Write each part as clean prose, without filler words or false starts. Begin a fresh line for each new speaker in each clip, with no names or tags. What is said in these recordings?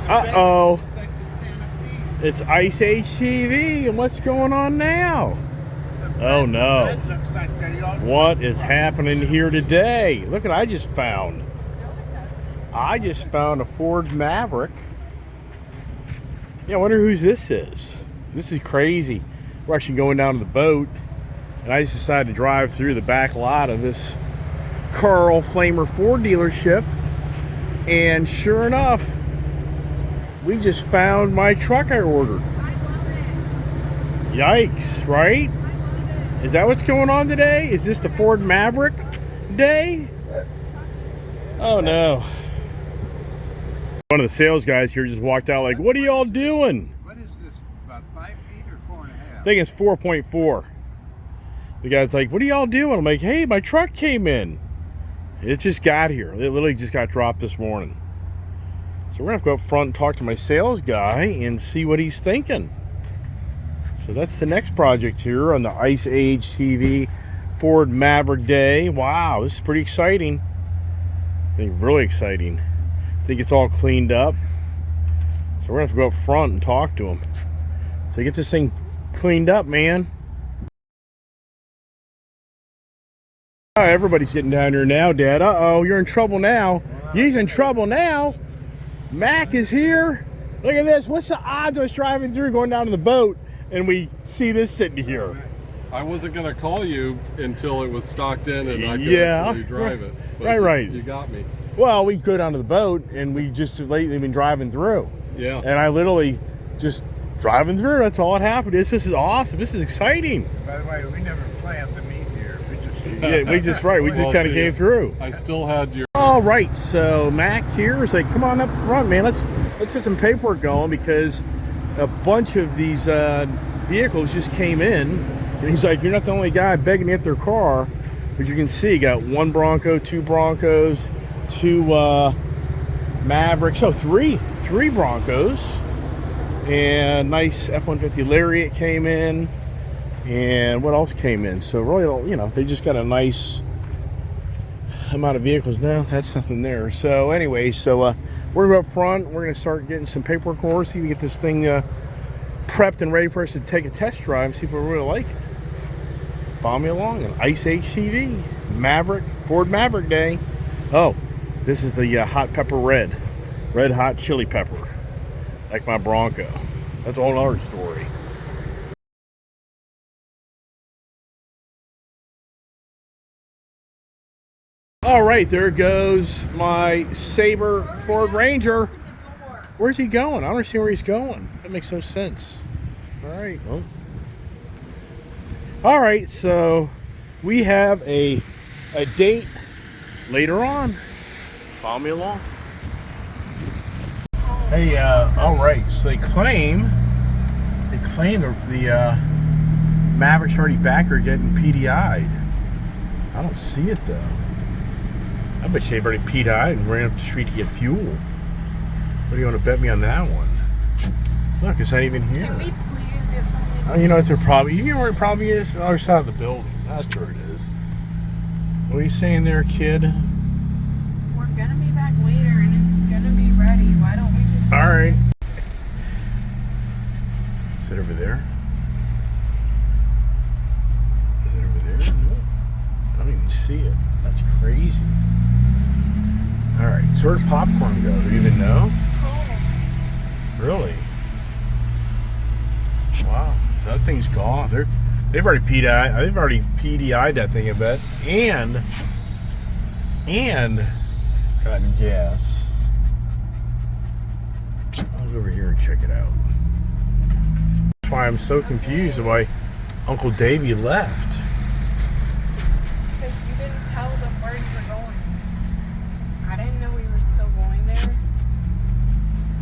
Uh-oh. It's Ice Age TV, and what's going on now? Oh no. What is happening here today? Look what I just found. I just found a Ford Maverick. Yeah, I wonder whose this is. This is crazy. We're actually going down to the boat, and I just decided to drive through the back lot of this Carl Flamer Ford dealership, and sure enough, we just found my truck I ordered.
I love it.
Yikes, right? Is that what's going on today? Is this the Ford Maverick day? Oh no. One of the sales guys here just walked out like, what are y'all doing?
What is this, about 5 feet or 4.5?
I think it's 4.4. The guy's like, what are y'all doing? I'm like, hey, my truck came in. It just got here. It literally just got dropped this morning. So we're going to go up front and talk to my sales guy and see what he's thinking. So that's the next project here on the Ice Age TV Ford Maverick Day. Wow, this is pretty exciting. I think really exciting. I think it's all cleaned up. So we're going to have to go up front and talk to him. So get this thing cleaned up, man. All right, everybody's getting down here now, Dad. Uh-oh, you're in trouble now. He's in trouble now. Mac is here. Look at this. What's the odds of us driving through, going down to the boat, and we see this sitting here?
I wasn't going to call you until it was stocked in and I could actually drive it. But
Right.
You got me.
Well, we go down to the boat, and we just lately been driving through.
Yeah.
And I literally just driving through. That's all that happened. This is awesome. This is exciting.
By the way, we never planned to meet here.
We just kind of came through.
I still had your...
All right, so Mac here is like, come on up front, man. Let's get some paperwork going because a bunch of these vehicles just came in, and he's like, you're not the only guy begging to get their car. As you can see, you got one Bronco, two Broncos, two Mavericks, so three Broncos, and nice F-150 Lariat came in, and what else came in? So really, you know, they just got a nice amount of vehicles. No, that's nothing there. So anyway, we're gonna go up front. We're gonna start getting some paperwork over, see if we get this thing prepped and ready for us to take a test drive, see if we really like it. Follow me along on Ice Age TV Maverick Ford Maverick Day. Oh, this is the hot pepper red hot chili pepper, like my Bronco. That's a whole other story. All right, there goes my Sabre Ford Ranger. Where's he going? I don't understand where he's going. That makes no sense. All right. Well. All right, so we have a date later on. Follow me along. Hey, all right. So they claim the Maverick's already back here getting PDI'd. I don't see it though. I bet they've already PDI'd and ran up the street to get fuel. What do you want to bet me on that one? Look, it's not even here.
Can we please get something?
You know what there probably, you know where it probably is? The other side of the building. That's where it is. What are you saying there, kid?
We're gonna be back later and it's gonna be ready. Why don't we just...
All right. Is it over there? Is it over there? No. I don't even see it. That's crazy. All right, so where's popcorn go? Do you even know?
Oh.
Really? Wow, so that thing's gone. They've already PDI'd that thing, I bet, and gotten gas. I'll go over here and check it out. That's why I'm so confused why Uncle Davey left.
Because you didn't tell them where you were going. I didn't know we were still going there.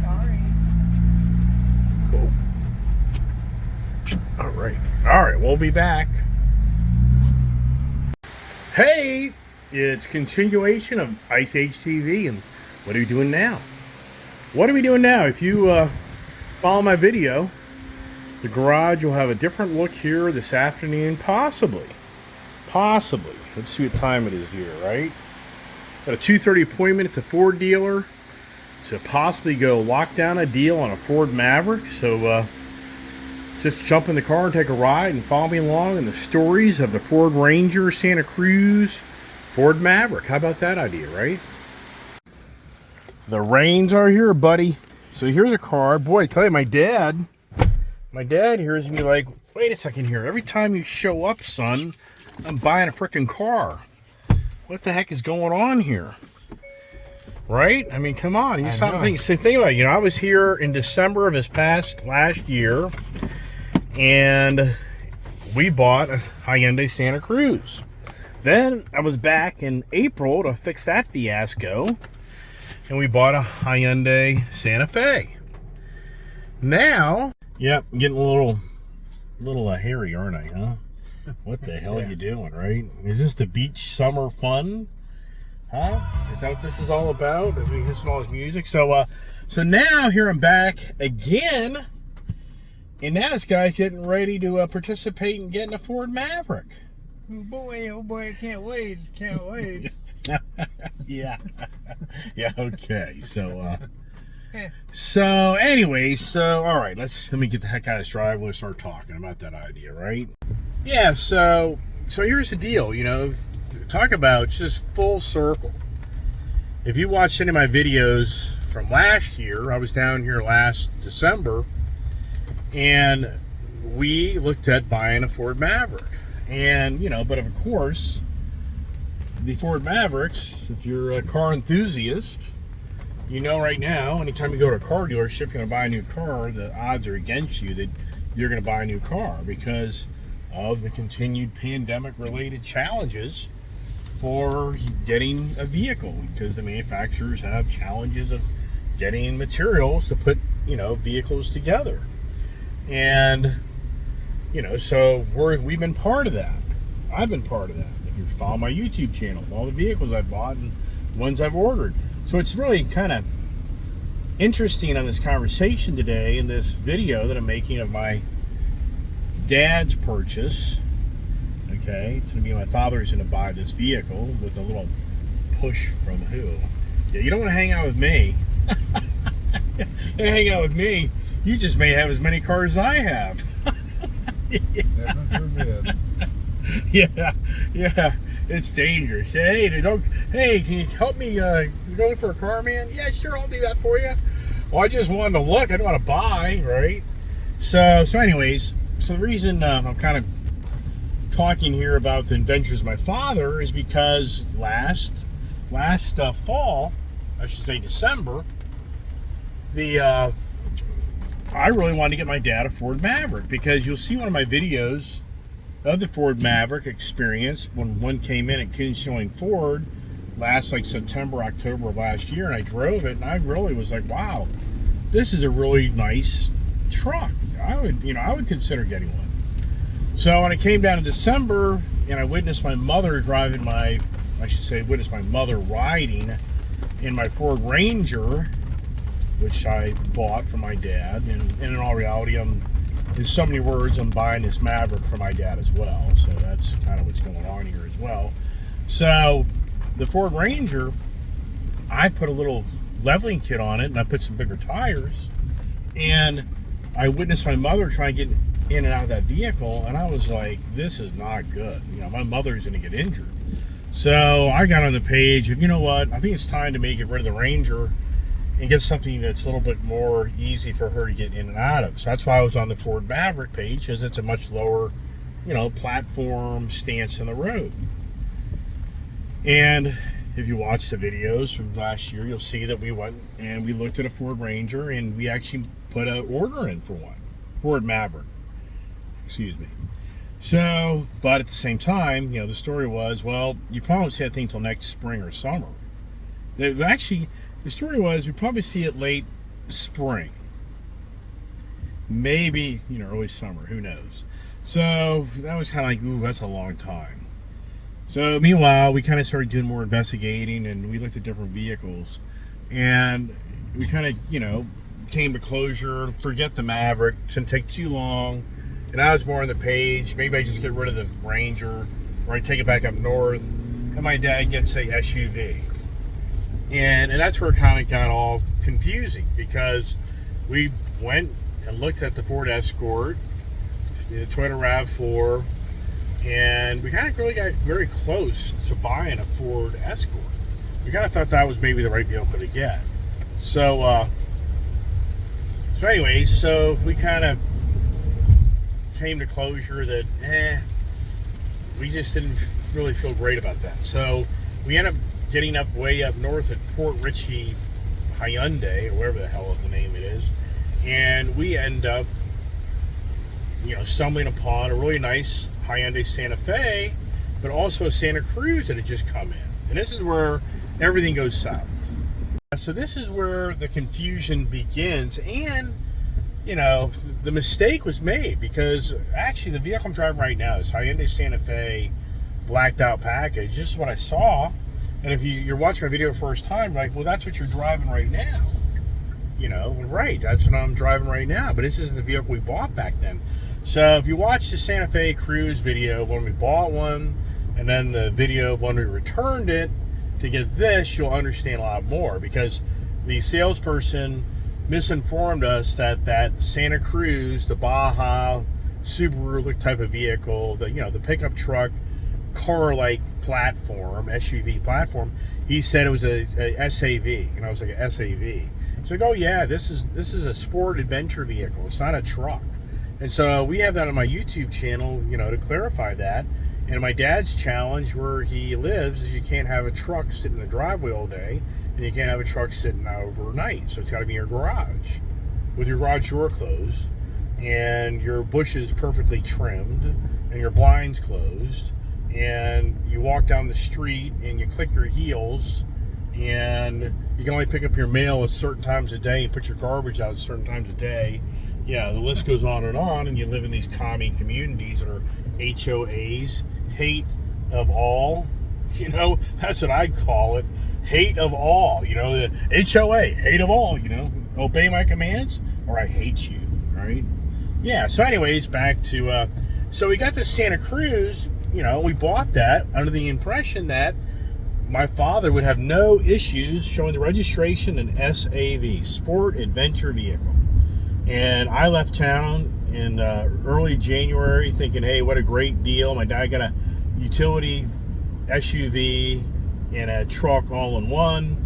Sorry.
Whoa. All right, we'll be back. Hey, it's continuation of Ice Age TV, and what are we doing now? If you follow my video, the garage will have a different look here this afternoon, possibly. Let's see what time it is here, right? Got a 2:30 appointment at the Ford dealer. to possibly go lock down a deal on a Ford Maverick. So just jump in the car and take a ride and follow me along in the stories of the Ford Ranger, Santa Cruz, Ford Maverick. How about that idea, right? The rains are here, buddy. So here's a car. Boy, I tell you, my dad hears me like, wait a second here. Every time you show up, son, I'm buying a freaking car. What the heck is going on here? Right? I mean, come on. You stop and think about it. You know, I was here in December of last year, and we bought a Hyundai Santa Cruz. Then I was back in April to fix that fiasco, and we bought a Hyundai Santa Fe. Now, yep, I'm getting a little hairy, aren't I, huh? What the hell are you doing, right? Is this the beach summer fun? Huh? Is that what this is all about? As we listen to all this music? So now here I'm back again, and now this guy's getting ready to participate in getting a Ford Maverick.
Oh boy, I can't wait.
Yeah. Yeah, okay. So anyways, all right, let me get the heck out of this drive. We'll start talking about that idea, right? Yeah, so here's the deal, you know, talk about just full circle. If you watched any of my videos from last year, I was down here last December, and we looked at buying a Ford Maverick. And, you know, but of course, the Ford Mavericks, if you're a car enthusiast, you know right now, anytime you go to a car dealership, you're going to buy a new car, the odds are against you that you're going to buy a new car because of the continued pandemic-related challenges for getting a vehicle, because the manufacturers have challenges of getting materials to put, you know, vehicles together. And, you know, so we've been part of that. I've been part of that. If you follow my YouTube channel, all the vehicles I've bought and ones I've ordered. So it's really kind of interesting on this conversation today in this video that I'm making of my dad's purchase. Okay, it's going to be my father's going to buy this vehicle with a little push from who? Yeah, you don't want to hang out with me. You hang out with me, you just may have as many cars as I have.
Heaven forbid.
Yeah, it's dangerous. Hey, can you help me go for a car, man? Yeah, sure, I'll do that for you. Well, I just wanted to look. I don't want to buy, right? So anyways, so the reason I'm kind of talking here about the adventures of my father is because last fall, I should say December, I really wanted to get my dad a Ford Maverick, because you'll see one of my videos of the Ford Maverick experience when one came in at Coons Showing Ford last September, October of last year, and I drove it, and I really was like, wow, this is a really nice truck. I would consider getting one. So when it came down to December, and I witnessed my mother riding in my Ford Ranger, which I bought for my dad, and in all reality, in so many words, I'm buying this Maverick for my dad as well. So that's kind of what's going on here as well. So the Ford Ranger, I put a little leveling kit on it, and I put some bigger tires, and I witnessed my mother try and get in and out of that vehicle, and I was like, this is not good. You know, my mother's going to get injured. So I got on the page of, you know what, I think it's time to get rid of the Ranger and get something that's a little bit more easy for her to get in and out of. So that's why I was on the Ford Maverick page, because it's a much lower, you know, platform stance in the road. And if you watch the videos from last year, you'll see that we went and we looked at a Ford Ranger, and we actually put an order in for one. Ford Maverick. Excuse me. So, but at the same time, you know, the story was, well, you probably won't see that thing till next spring or summer. Actually, the story was, we'd probably see it late spring. Maybe, you know, early summer, who knows. So that was kind of like, ooh, that's a long time. So meanwhile, we kind of started doing more investigating, and we looked at different vehicles, and we kind of, you know, came to closure. Forget the Maverick, it shouldn't take too long. And I was more on the page, maybe I just get rid of the Ranger, or I take it back up north, and my dad gets a SUV. And that's where it kind of got all confusing, because we went and looked at the Ford Escort, the Toyota RAV4, and we kind of really got very close to buying a Ford Escort. We kind of thought that was maybe the right vehicle to get. So anyways, so we kind of came to closure that we just didn't really feel great about that. So we ended up getting way up north at Port Richey Hyundai, or whatever the hell the name it is, and we end up, stumbling upon a really nice Hyundai Santa Fe, but also a Santa Cruz that had just come in. And this is where everything goes south. So this is where the confusion begins, and the mistake was made, because actually the vehicle I'm driving right now is Hyundai Santa Fe blacked out package. This is what I saw. And if you're watching my video first time, like, well, that's what you're driving right now. Right, that's what I'm driving right now. But this isn't the vehicle we bought back then. So if you watch the Santa Fe Cruise video when we bought one, and then the video when we returned it to get this, you'll understand a lot more, because the salesperson misinformed us that Santa Cruz, the Baja, Subaru type of vehicle, the pickup truck, car-like platform, SUV platform, he said it was a SAV, and I was like, a SAV. So I go, yeah, this is a sport adventure vehicle. It's not a truck. And so we have that on my YouTube channel, to clarify that. And my dad's challenge where he lives is you can't have a truck sitting in the driveway all day, and you can't have a truck sitting out overnight. So it's got to be in your garage with your garage door closed, and your bushes perfectly trimmed, and your blinds closed, and you walk down the street and you click your heels, and you can only pick up your mail at certain times a day and put your garbage out at certain times a day. Yeah, the list goes on, and you live in these commie communities that are HOAs, hate of all. That's what I'd call it, hate of all. The HOA, hate of all. Obey my commands or I hate you, right? Yeah, so anyways, back to, so we got this Santa Cruz. We bought that under the impression that my father would have no issues showing the registration and SAV, Sport Adventure Vehicle. And I left town in early January thinking, hey, what a great deal. My dad got a utility SUV and a truck all in one.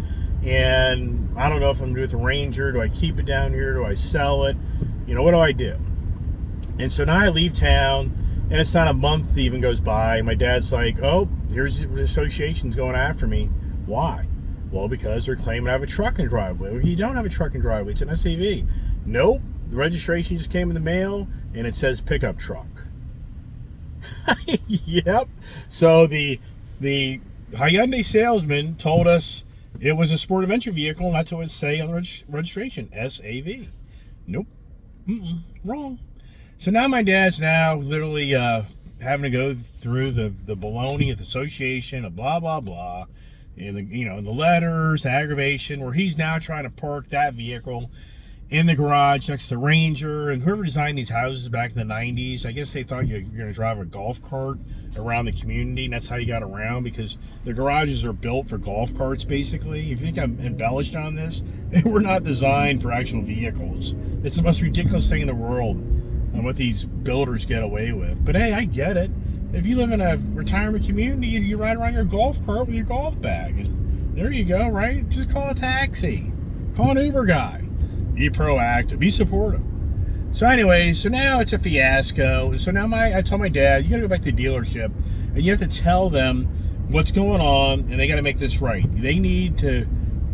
And I don't know if I'm going to do with the Ranger. Do I keep it down here? Do I sell it? What do I do? And so now I leave town, and it's not a month even goes by. My dad's like, oh, here's the association's going after me. Why? Well, because they're claiming I have a truck in the driveway. Well, you don't have a truck in the driveway. It's an SUV. Nope. The registration just came in the mail, and it says pickup truck. Yep. So the Hyundai salesman told us it was a sport adventure vehicle, and that's what it would say on the registration, SAV. Nope. Wrong. So now my dad's literally having to go through the baloney of the association of blah, blah, blah. And the letters, the aggravation, where he's now trying to park that vehicle in the garage next to Ranger. And whoever designed these houses back in the 90s, I guess they thought you're going to drive a golf cart around the community, and that's how you got around, because the garages are built for golf carts, basically. If you think I'm embellished on this, they were not designed for actual vehicles. It's the most ridiculous thing in the world on what these builders get away with. But hey, I get it. If you live in a retirement community, you ride around your golf cart with your golf bag, and there you go, right? Just call a taxi. Call an Uber guy. Be proactive. Be supportive. So anyway, so now it's a fiasco. So now I told my dad, you got to go back to the dealership, and you have to tell them what's going on, and they got to make this right. They need to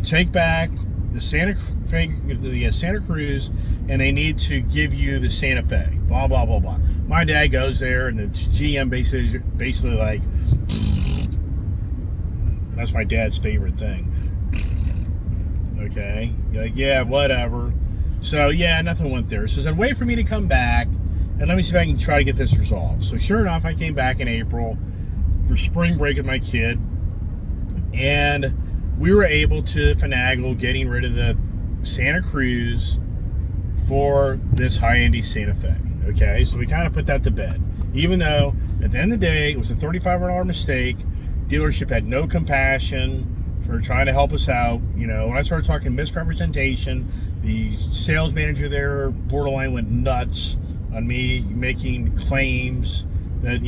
take back the Santa Cruz, and they need to give you the Santa Fe. Blah, blah, blah, blah. My dad goes there, and the GM basically like, that's my dad's favorite thing. Okay, you're like, yeah, whatever. So yeah, nothing went there. So said, wait for me to come back, and let me see if I can try to get this resolved. So sure enough, I came back in April for spring break with my kid, and we were able to finagle getting rid of the Santa Cruz for this Hyundai Santa Fe. Okay, so we kind of put that to bed, even though at the end of the day it was a $3,500 mistake. Dealership had no compassion for trying to help us out. When I started talking misrepresentation, the sales manager there borderline went nuts on me making claims that,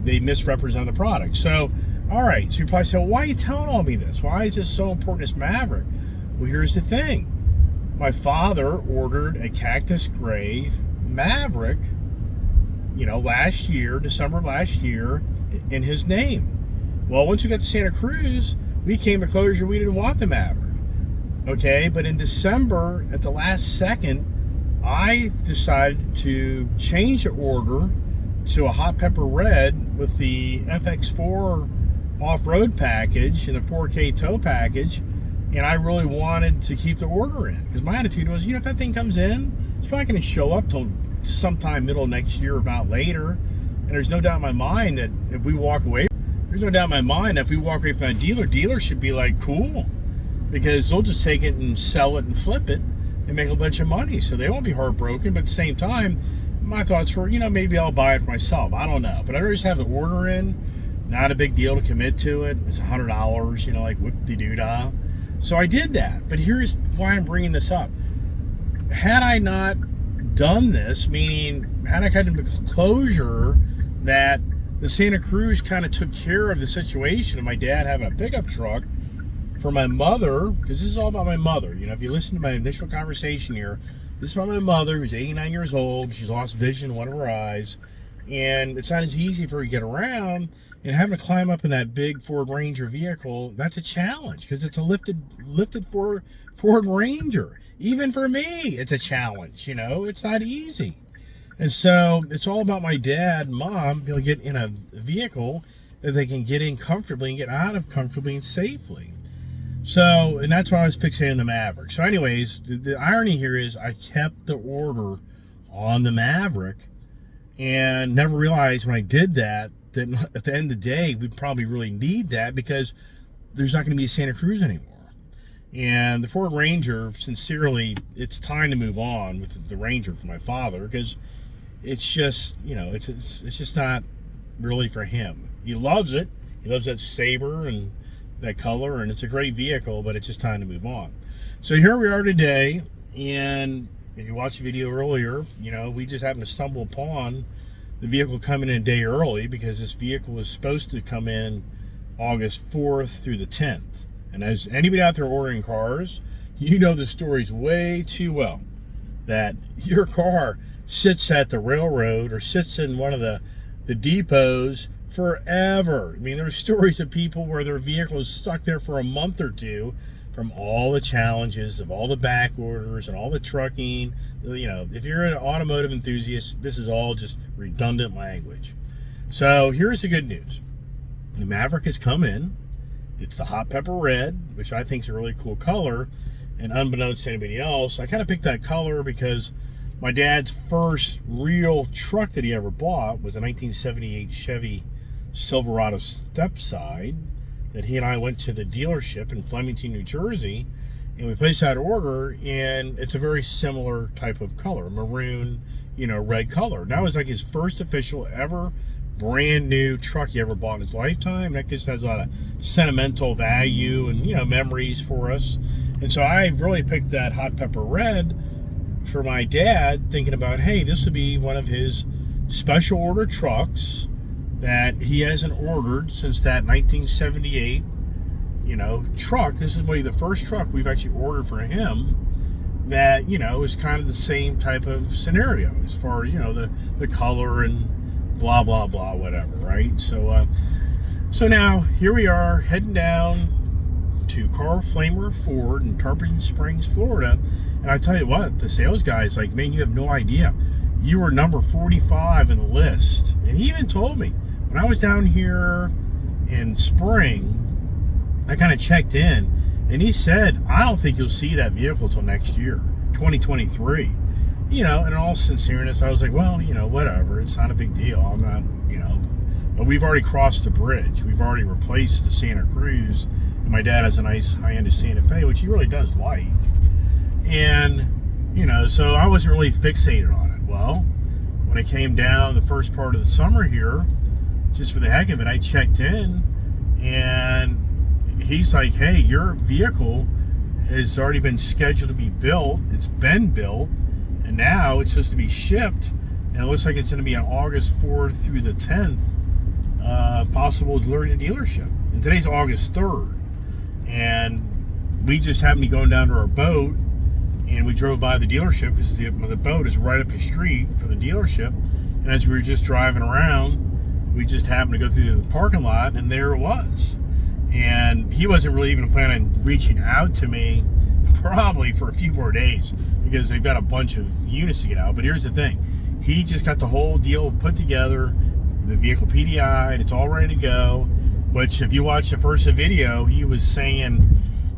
they misrepresent the product. So, all right. So you probably say, well, why are you telling all me this? Why is this so important as Maverick? Well, here's the thing. My father ordered a cactus gray Maverick, last year, December of last year, in his name. Well, once we got to Santa Cruz, we came to closure. We didn't want the Maverick. Okay, but in December, at the last second, I decided to change the order to a hot pepper red with the FX4 off-road package and the 4K tow package, and I really wanted to keep the order in because my attitude was, if that thing comes in, it's probably going to show up till sometime middle of next year, about later, and there's no doubt in my mind that if we walk away, from that dealer should be like, cool, because they'll just take it and sell it and flip it and make a bunch of money, so they won't be heartbroken. But at the same time, my thoughts were, maybe I'll buy it for myself. I don't know, but I just have the order in. Not a big deal to commit to it. It's $100, like whoop-de-doo-dah. So I did that. But here's why I'm bringing this up. Had I not done this, meaning had I kind of closure that the Santa Cruz kind of took care of the situation of my dad having a pickup truck for my mother, because this is all about my mother. If you listen to my initial conversation here, this is about my mother, who's 89 years old. She's lost vision in one of her eyes, and it's not as easy for her to get around. And having to climb up in that big Ford Ranger vehicle, that's a challenge because it's a lifted Ford Ranger. Even for me, it's a challenge. It's not easy. And so it's all about my dad and mom being able to get in a vehicle that they can get in comfortably and get out of comfortably and safely. So, and that's why I was fixating on the Maverick. So anyways, the irony here is I kept the order on the Maverick and never realized when I did that at the end of the day, we'd probably really need that because there's not going to be a Santa Cruz anymore. And the Ford Ranger, sincerely, it's time to move on with the Ranger for my father because it's just, it's just not really for him. He loves it. He loves that Sabre and that color, and it's a great vehicle, but it's just time to move on. So here we are today, and if you watched the video earlier, we just happened to stumble upon the vehicle coming in a day early because this vehicle was supposed to come in August 4th through the 10th. And as anybody out there ordering cars, the stories way too well that your car sits at the railroad or sits in one of the depots forever. I mean, there are stories of people where their vehicle is stuck there for a month or two from all the challenges of all the back orders and all the trucking. If you're an automotive enthusiast, this is all just redundant language. So here's the good news. The Maverick has come in. It's the hot pepper red, which I think is a really cool color. And unbeknownst to anybody else, I kind of picked that color because my dad's first real truck that he ever bought was a 1978 Chevy Silverado Stepside that he and I went to the dealership in Flemington, New Jersey, and we placed that order, and it's a very similar type of color, maroon, red color. That was like his first official ever brand new truck he ever bought in his lifetime. That just has a lot of sentimental value and, memories for us. And so I really picked that hot pepper red for my dad, thinking about, hey, this would be one of his special order trucks that he hasn't ordered since that 1978, truck. This is the first truck we've actually ordered for him that, is kind of the same type of scenario as far as, the color and blah, blah, blah, whatever, right? So, so now here we are heading down to Carl Flamer Ford in Tarpon Springs, Florida. And I tell you what, the sales guy's like, man, you have no idea. You were number 45 in the list. And he even told me, when I was down here in spring, I kind of checked in, and he said, I don't think you'll see that vehicle till next year, 2023. In all sincereness, I was like, well, whatever. It's not a big deal. I'm not, but we've already crossed the bridge. We've already replaced the Santa Cruz, and my dad has a nice high-end Santa Fe, which he really does like. And, so I wasn't really fixated on it. Well, when it came down the first part of the summer here, just for the heck of it, I checked in, and he's like, hey, your vehicle has already been scheduled to be built. It's been built, and now it's supposed to be shipped. And it looks like it's going to be on August 4th through the 10th. Possible delivery to dealership. And today's August 3rd. And we just happened to be going down to our boat, and we drove by the dealership because the boat is right up the street from the dealership. And as we were just driving around, we just happened to go through the parking lot, and there it was. And he wasn't really even planning on reaching out to me probably for a few more days because they've got a bunch of units to get out. But here's the thing. He just got the whole deal put together, the vehicle PDI'd, it's all ready to go, which if you watch the first video, he was saying,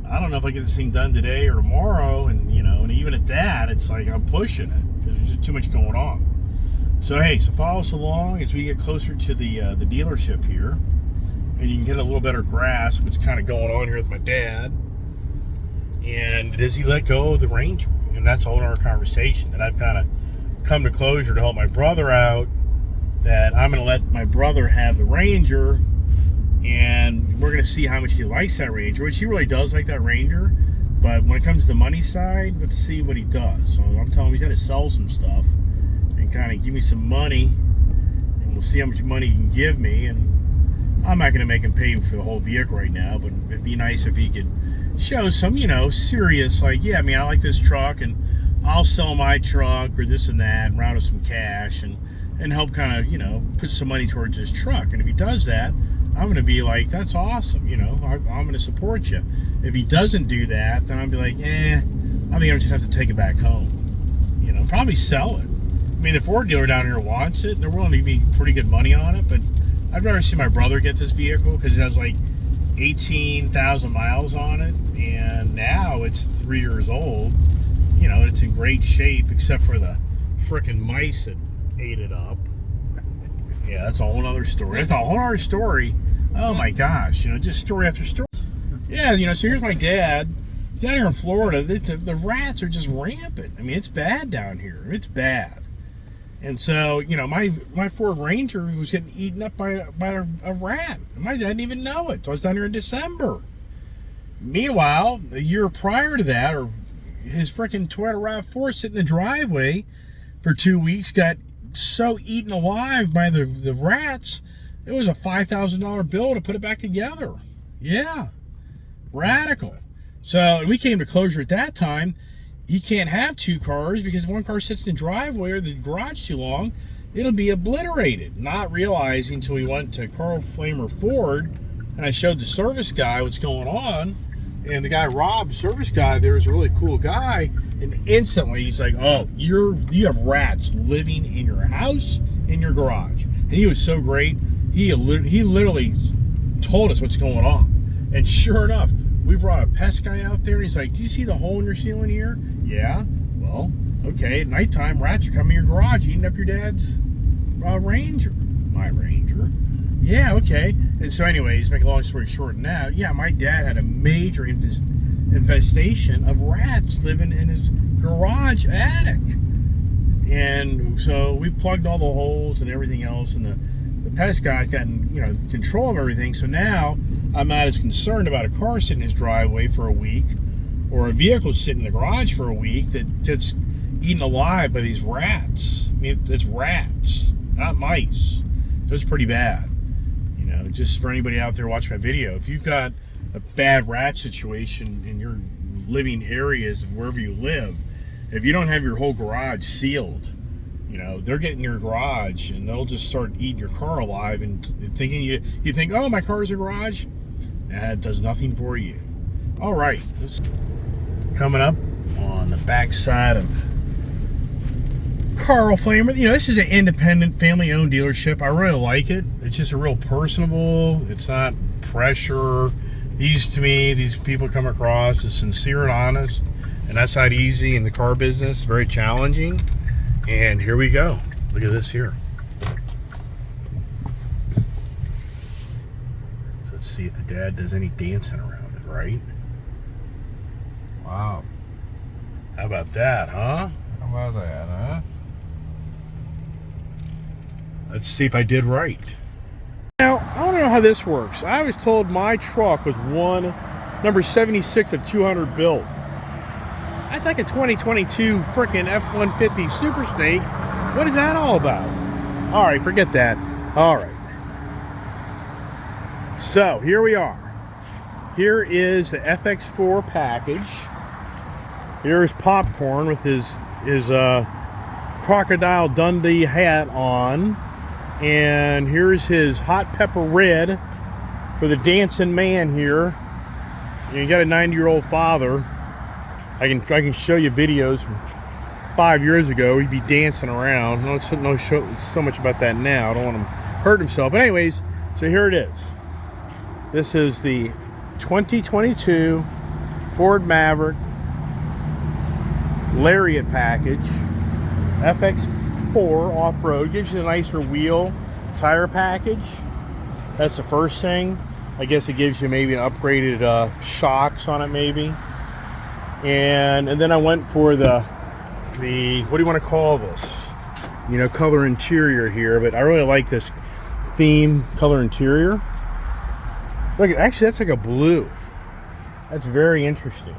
I don't know if I get this thing done today or tomorrow, and and even at that, it's like I'm pushing it because there's just too much going on. So hey, so follow us along as we get closer to the dealership here, and you can get a little better grasp of what's kind of going on here with my dad. And does he let go of the Ranger? And that's a whole other conversation that I've kind of come to closure to help my brother out, that I'm going to let my brother have the Ranger, and we're going to see how much he likes that Ranger, which he really does like that Ranger. But when it comes to the money side, let's see what he does. So I'm telling him he's got to sell some stuff and kind of give me some money, and we'll see how much money he can give me. And I'm not going to make him pay for the whole vehicle right now, but it'd be nice if he could show some, serious, like, yeah, I mean, I like this truck, and I'll sell my truck or this and that, and round up some cash, and help kind of, put some money towards his truck. And if he does that, I'm going to be like, that's awesome, I'm going to support you. If he doesn't do that, then I'll be like, I think I'm just going to have to take it back home. Probably sell it. I mean, the Ford dealer down here wants it, and they're willing to give me pretty good money on it, but I'd rather see my brother get this vehicle because it has like 18,000 miles on it, and now it's 3 years old. It's in great shape except for the frickin' mice that ate it up. Yeah, that's a whole other story. That's a whole other story. Oh my gosh, just story after story. Yeah, so here's my dad. Down here in Florida, the rats are just rampant. I mean, it's bad down here. It's bad. And so, my Ford Ranger was getting eaten up by a rat. My dad didn't even know it. So I was down here in December. Meanwhile, a year prior to that, his freaking Toyota RAV4 sitting in the driveway for 2 weeks got so eaten alive by the rats, it was a $5,000 bill to put it back together. Yeah. Radical. So we came to closure at that time. He can't have two cars because if one car sits in the driveway or the garage too long, it'll be obliterated. Not realizing until we went to Carl Flamer Ford and I showed the service guy what's going on. And the guy, Rob, service guy there, is a really cool guy. And instantly he's like, oh, you have rats living in your house, in your garage. And he was so great. He literally told us what's going on. And sure enough, we brought a pest guy out there. And he's like, do you see the hole in your ceiling here? Yeah. Well, okay. At nighttime, rats are coming in your garage, eating up your dad's Ranger. My Ranger. Yeah, okay. And so anyways, make a long story short now, yeah, my dad had a major infestation of rats living in his garage attic. And so we plugged all the holes and everything else, and the pest guy's gotten, control of everything. So now I'm not as concerned about a car sitting in his driveway for a week or a vehicle sitting in the garage for a week that gets eaten alive by these rats. I mean, it's rats, not mice. So it's pretty bad. Just for anybody out there watching my video, if you've got a bad rat situation in your living areas of wherever you live, if you don't have your whole garage sealed, they're getting in your garage and they'll just start eating your car alive and thinking you think, oh, my car's a garage. It does nothing for you. All right, coming up on the backside of Carl Flamer. This is an independent, family-owned dealership. I really like it. It's just a real personable. It's not pressure. These people come across as sincere and honest, and that's not easy in the car business. Very challenging. And here we go. Look at this here. So let's see if the dad does any dancing around it, right?
Wow.
How about that, huh?
How about that, huh?
Let's see if I did right. Now, I don't know how this works. I was told my truck was number 76 of 200 built. That's like a 2022 frickin' F-150 Super Snake. What is that all about? All right, forget that. All right. So, here we are. Here is the FX4 package. Here's Popcorn with his Crocodile Dundee hat on. And here's his hot pepper red for the dancing man here. You got a 90-year-old father. I can show you videos from 5 years ago. He'd be dancing around. I don't know so much about that now. I don't want him to hurt himself. But anyways, so here it is. This is the 2022 Ford Maverick Lariat package. FX4 off-road. Gives you a nicer wheel tire package. That's the first thing. I guess it gives you maybe an upgraded shocks on it maybe. And then I went for the what do you want to call this? You know, color interior here, but I really like this theme color interior. Look, actually that's like a blue. That's very interesting.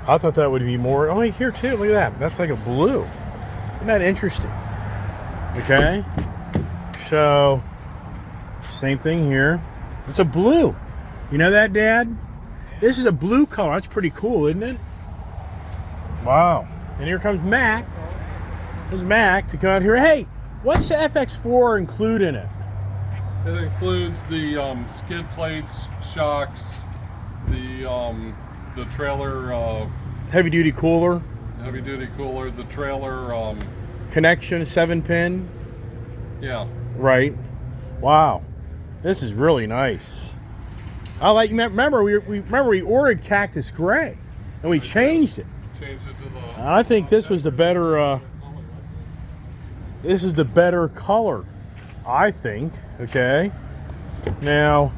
I thought that would be more. Oh, here too. Look at that. That's like a blue. Isn't that interesting? Okay. So, same thing here. It's a blue. You know that, Dad? This is a blue color. That's pretty cool, isn't it? Wow. And here comes Mac. There's Mac to come out here. Hey, what's the FX4 include in it?
It includes the skid plates, shocks, the trailer
Heavy-duty cooler.
Heavy-duty cooler, the trailer
Connection, 7-pin.
Yeah.
Right. Wow. This is really nice. I like. Remember we ordered Cactus Gray, and we changed it.
Changed it to the.
I think this was the better. This is the better color. I think. Okay. Now,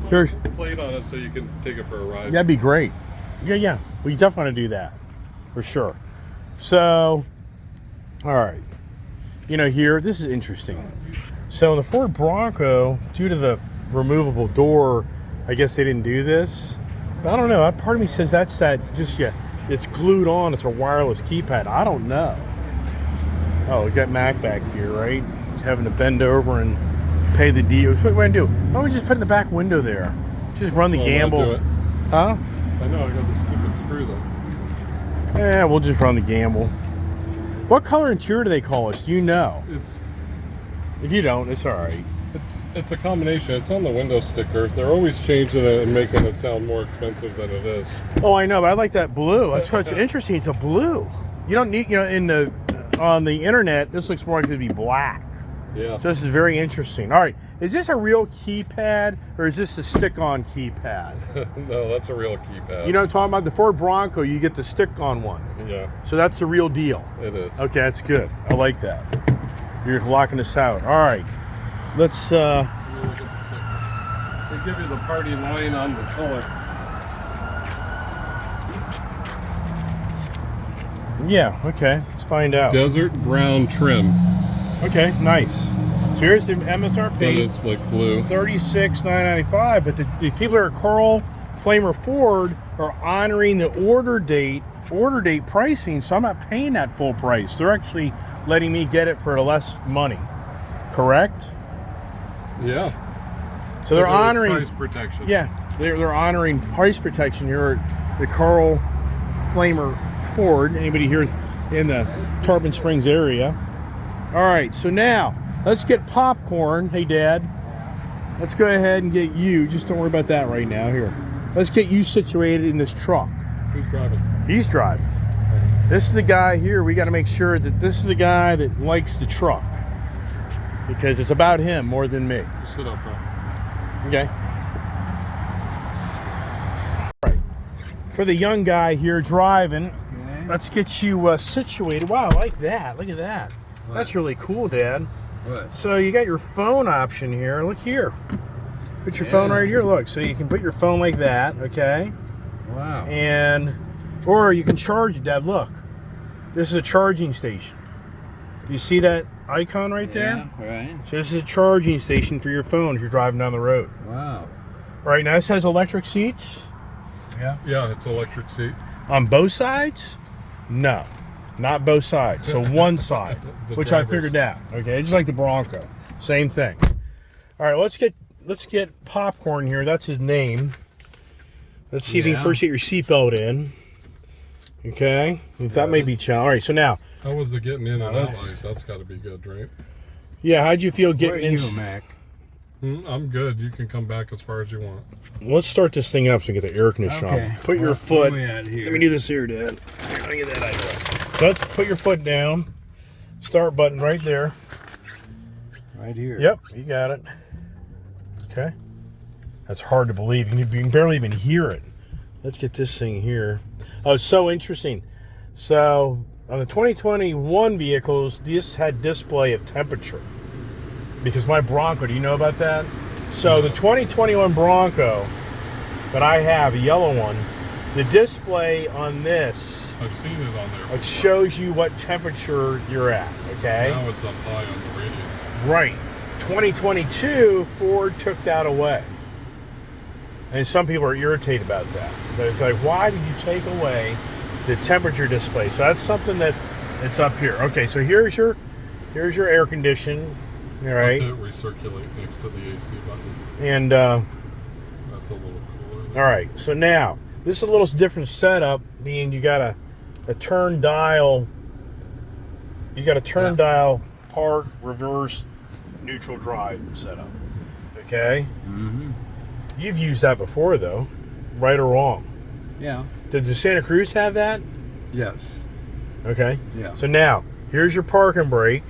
here's
Plate on it so you can take it for a ride.
that'd be great. Yeah. We definitely want to do that, for sure. So, all right. You know, here this is interesting. So in the Ford Bronco, due to the removable door, I guess they didn't do this. But I don't know. Part of me says that's it's glued on. It's a wireless keypad. I don't know. Oh, we got Mac back here, right? Having to bend over and pay the deal. What we're gonna do? Why don't we just put it in the back window there? Just run the gamble.
Do it.
Huh?
I know. I got the stupid screw though.
Yeah, we'll just run the gamble. What color interior do they call us? Do you know? If you don't, it's all right.
It's a combination. It's on the window sticker. They're always changing it and making it sound more expensive than it is.
Oh, I know, but I like that blue. That's what's interesting. It's a blue. You don't need, on the internet, this looks more like it to be black.
Yeah.
So this is very interesting. All right, is this a real keypad or is this a stick-on keypad?
No, that's a real keypad.
You know what I'm talking about? The Ford Bronco, you get the stick-on one.
Yeah.
So that's the real deal.
It is.
Okay, that's good. I like that. You're locking us out. All right, let's.
Look at the sticker. They give you the party line on the color.
Yeah. Okay. Let's find out.
Desert brown trim.
Okay. Nice. So here's the MSRP.
But it's like blue.
$36,995. But the people that are Carl Flamer Ford are honoring the order date pricing, so I'm not paying that full price. They're actually letting me get it for less money. Correct?
Yeah.
So they're honoring
price protection.
Yeah, they're honoring price protection here at the Carl Flamer Ford. Anybody here in the Tarpon Springs area? All right, so now let's get Popcorn. Hey, Dad. Let's go ahead and get you. Just don't worry about that right now. Here, let's get you situated in this truck.
Who's driving?
He's driving. This is the guy here. We got to make sure that this is the guy that likes the truck, because it's about him more than me.
Sit up front.
Okay. All right. For the young guy here driving, let's get you situated. Wow, I like that. Look at that.
What?
That's really cool, Dad.
What?
So you got your phone option here. Look here. Put your phone right here. Look, so you can put your phone like that, okay?
Wow.
Or you can charge it, Dad. Look. This is a charging station. You see that icon right there.
Yeah, right.
So this is a charging station for your phone if you're driving down the road.
Wow.
Right now, this has electric seats
Yeah.
Yeah, it's electric seat.
on both sides. No, not both sides. So one side,
The
which I
driver's.
figured out. Okay, just like the Bronco, same thing. All right, let's get Popcorn here. That's his name. Let's see if you can
Yeah.
first get your seatbelt in. Okay, if that may be challenging. All right, so now,
How was the getting in and out?
that's-
Like, that's got to be good, right?
yeah, how'd you feel
Where are
getting in?
you, Mac?
I'm good. You can come back as far as you want.
Let's start this thing up so we get the air conditioner
Okay.
on. Put your
Where
foot.
we at here?
Let me do this here, Dad. Here, let me get that out of the way. So let's put your foot down. Start button right there.
Right here.
Yep, you got it. Okay. That's hard to believe. You can barely even hear it. Let's get this thing here. Oh, it's so interesting. So on the 2021 vehicles, this had display of temperature. Because my Bronco, do you know about that? So the 2021 Bronco that I have, a yellow one, the display on this,
I've seen it on there.
it shows you what temperature you're at, okay?
Now it's up high on the radio.
Right. 2022, Ford took that away. And some people are irritated about that. But it's like, why did you take away the temperature display? So that's something that it's up here. Okay, so here's your air condition. All right.
Let's hit recirculate next to the AC button.
And
That's a little cooler.
all right. So now this is a little different setup, being you got a turn dial. You got a turn dial, park, reverse, neutral drive setup. Okay.
Mm-hmm.
You've used that before, though, right or wrong?
Yeah.
Did the Santa Cruz have that?
Yes.
Okay.
Yeah.
So now, here's your parking brake.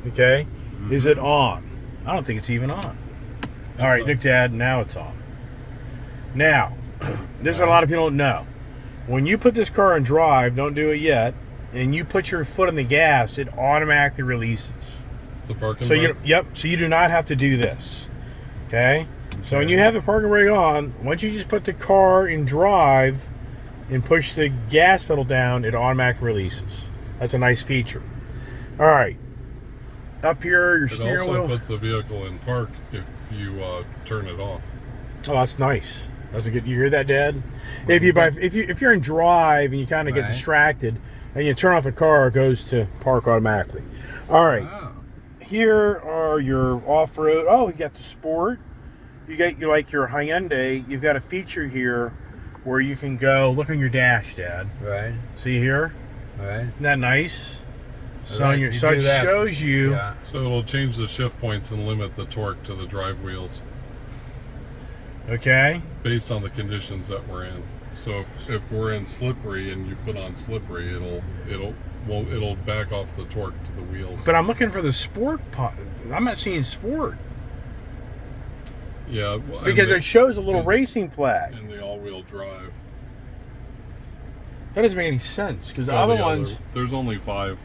Okay. Is it on? I don't think it's even on. All right,
on.
look, Dad, now it's on. Now, this is what a lot of people don't know. When you put this car in drive, don't do it yet, and you put your foot on the gas, it automatically releases.
The parking
So
brake?
so you do not have to do this. Okay? So when you have the parking brake on, once you just put the car in drive and push the gas pedal down, it automatically releases. That's a nice feature. All right. Up here, your
It
steering
also
wheel.
puts the vehicle in park if you turn it off.
Oh, that's nice. That's a good. You hear that, Dad? If you're in drive and you kind of get
Right.
distracted and you turn off the car, it goes to park automatically. All right.
Oh.
Here are your off-road. Oh, you got the Sport. You got your Hyundai. You've got a feature here where you can go look on your dash, Dad.
Right.
See here?
Right.
Isn't that nice? So,
Right,
on your,
you
so
do
it
that.
shows you.
Yeah.
So it'll change the shift points and limit the torque to the drive wheels
Okay.
based on the conditions that we're in. So if we're in slippery and you put on slippery, it'll back off the torque to the wheels.
But I'm looking for the Sport. I'm not seeing Sport
Yeah,
because it shows a little
because-
racing flag.
in the all-wheel drive.
That doesn't make any sense because the
Well,
other ones.
there's only 5.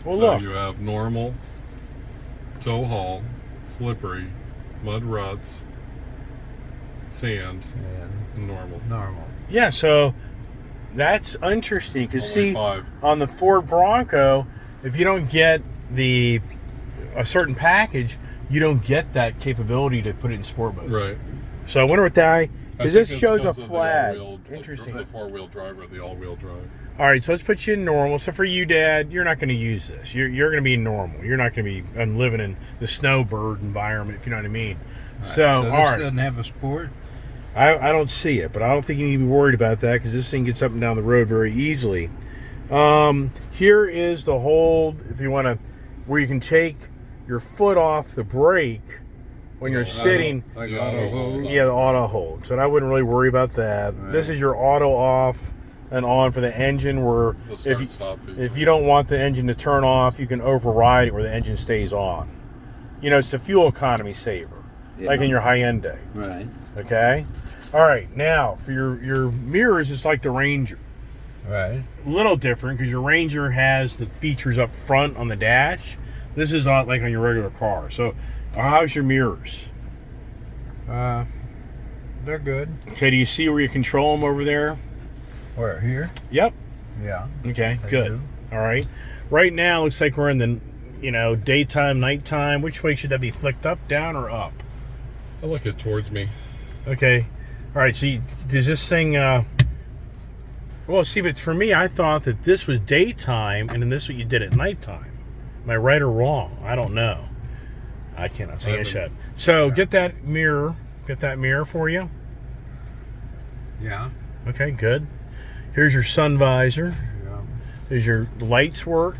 Well,
So
look.
you have normal, tow haul, slippery, mud ruts, sand, and normal.
Normal.
Yeah, so that's interesting because
Only
see,
5.
on the Ford Bronco, if you don't get a certain package, you don't get that capability to put it in sport mode.
Right.
So I wonder what that,
I
because
think
this
it's
shows a
'cause of the
flag.
all-wheel-
Interesting.
The four-wheel drive or the all-wheel drive.
All right, so let's put you in normal. So for you, Dad, you're not going to use this. You're going to be normal. You're not going to be living in the snowbird environment, if you know what I mean. So
So
all
this
right.
doesn't have a Sport?
I don't see it, but I don't think you need to be worried about that because this thing gets up and down the road very easily. Here is the hold, if you want to, where you can take your foot off the brake when you're sitting.
Like
The
auto
auto
hold?
hold.
Yeah, the auto hold. So I wouldn't really worry about that.
Right.
This is your auto off and on for the engine where
The start-stop feature.
if you don't want the engine to turn off, you can override it where the engine stays on. You know, it's a fuel economy saver, like in your Hyundai.
Right.
Okay? All right, now for your mirrors, it's like the Ranger.
Right.
A little different because your Ranger has the features up front on the dash. This is not like on your regular car. So, how's your mirrors?
They're good.
Okay, do you see where you control them over there?
Where? Here?
Yep.
Yeah.
Okay,
I
good.
do.
All right. Right now, looks like we're in the you know, daytime, nighttime? Which way should that be? Flicked up, down, or up?
I look it towards me.
Okay. All right. So does this thing? Well, see, but for me, I thought that this was daytime, and then this is what you did at nighttime. Am I right or wrong? I don't know. I cannot see a shot. So get that mirror. Get that mirror for you.
Yeah.
Okay, good. Here's your sun visor.
Yeah.
Does your lights work?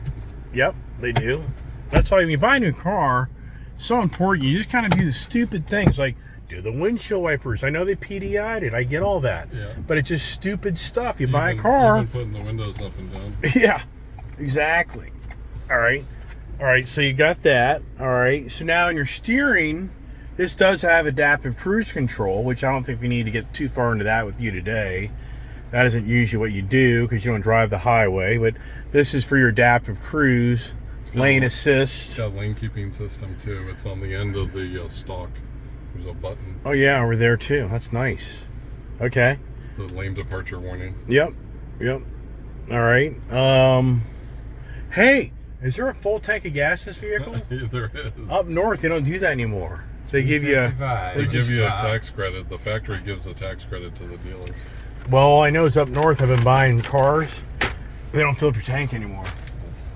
Yep, they do. That's all. When you buy a new car, it's so important. You just kind of do the stupid things like do the windshield wipers. I know they PDI'd it. I get all that.
Yeah.
But it's just stupid stuff. You buy a car.
Even putting the windows up and down.
Yeah, exactly. All right. All right, so you got that. All right. So now in your steering, this does have adaptive cruise control, which I don't think we need to get too far into that with you today. That isn't usually what you do because you don't drive the highway, but this is for your adaptive cruise, lane assist.
It's got a lane keeping system too. It's on the end of the stalk. There's a button.
Oh yeah, over there too. That's nice. Okay.
The lane departure warning.
Yep. Yep. All right. Hey, is there a full tank of gas in this vehicle?
There is.
Up north, they don't do that anymore. They give you
They give you a tax credit. The factory gives a tax credit to the dealers.
Well, all I know is up north I've been buying cars. They don't fill up your tank anymore.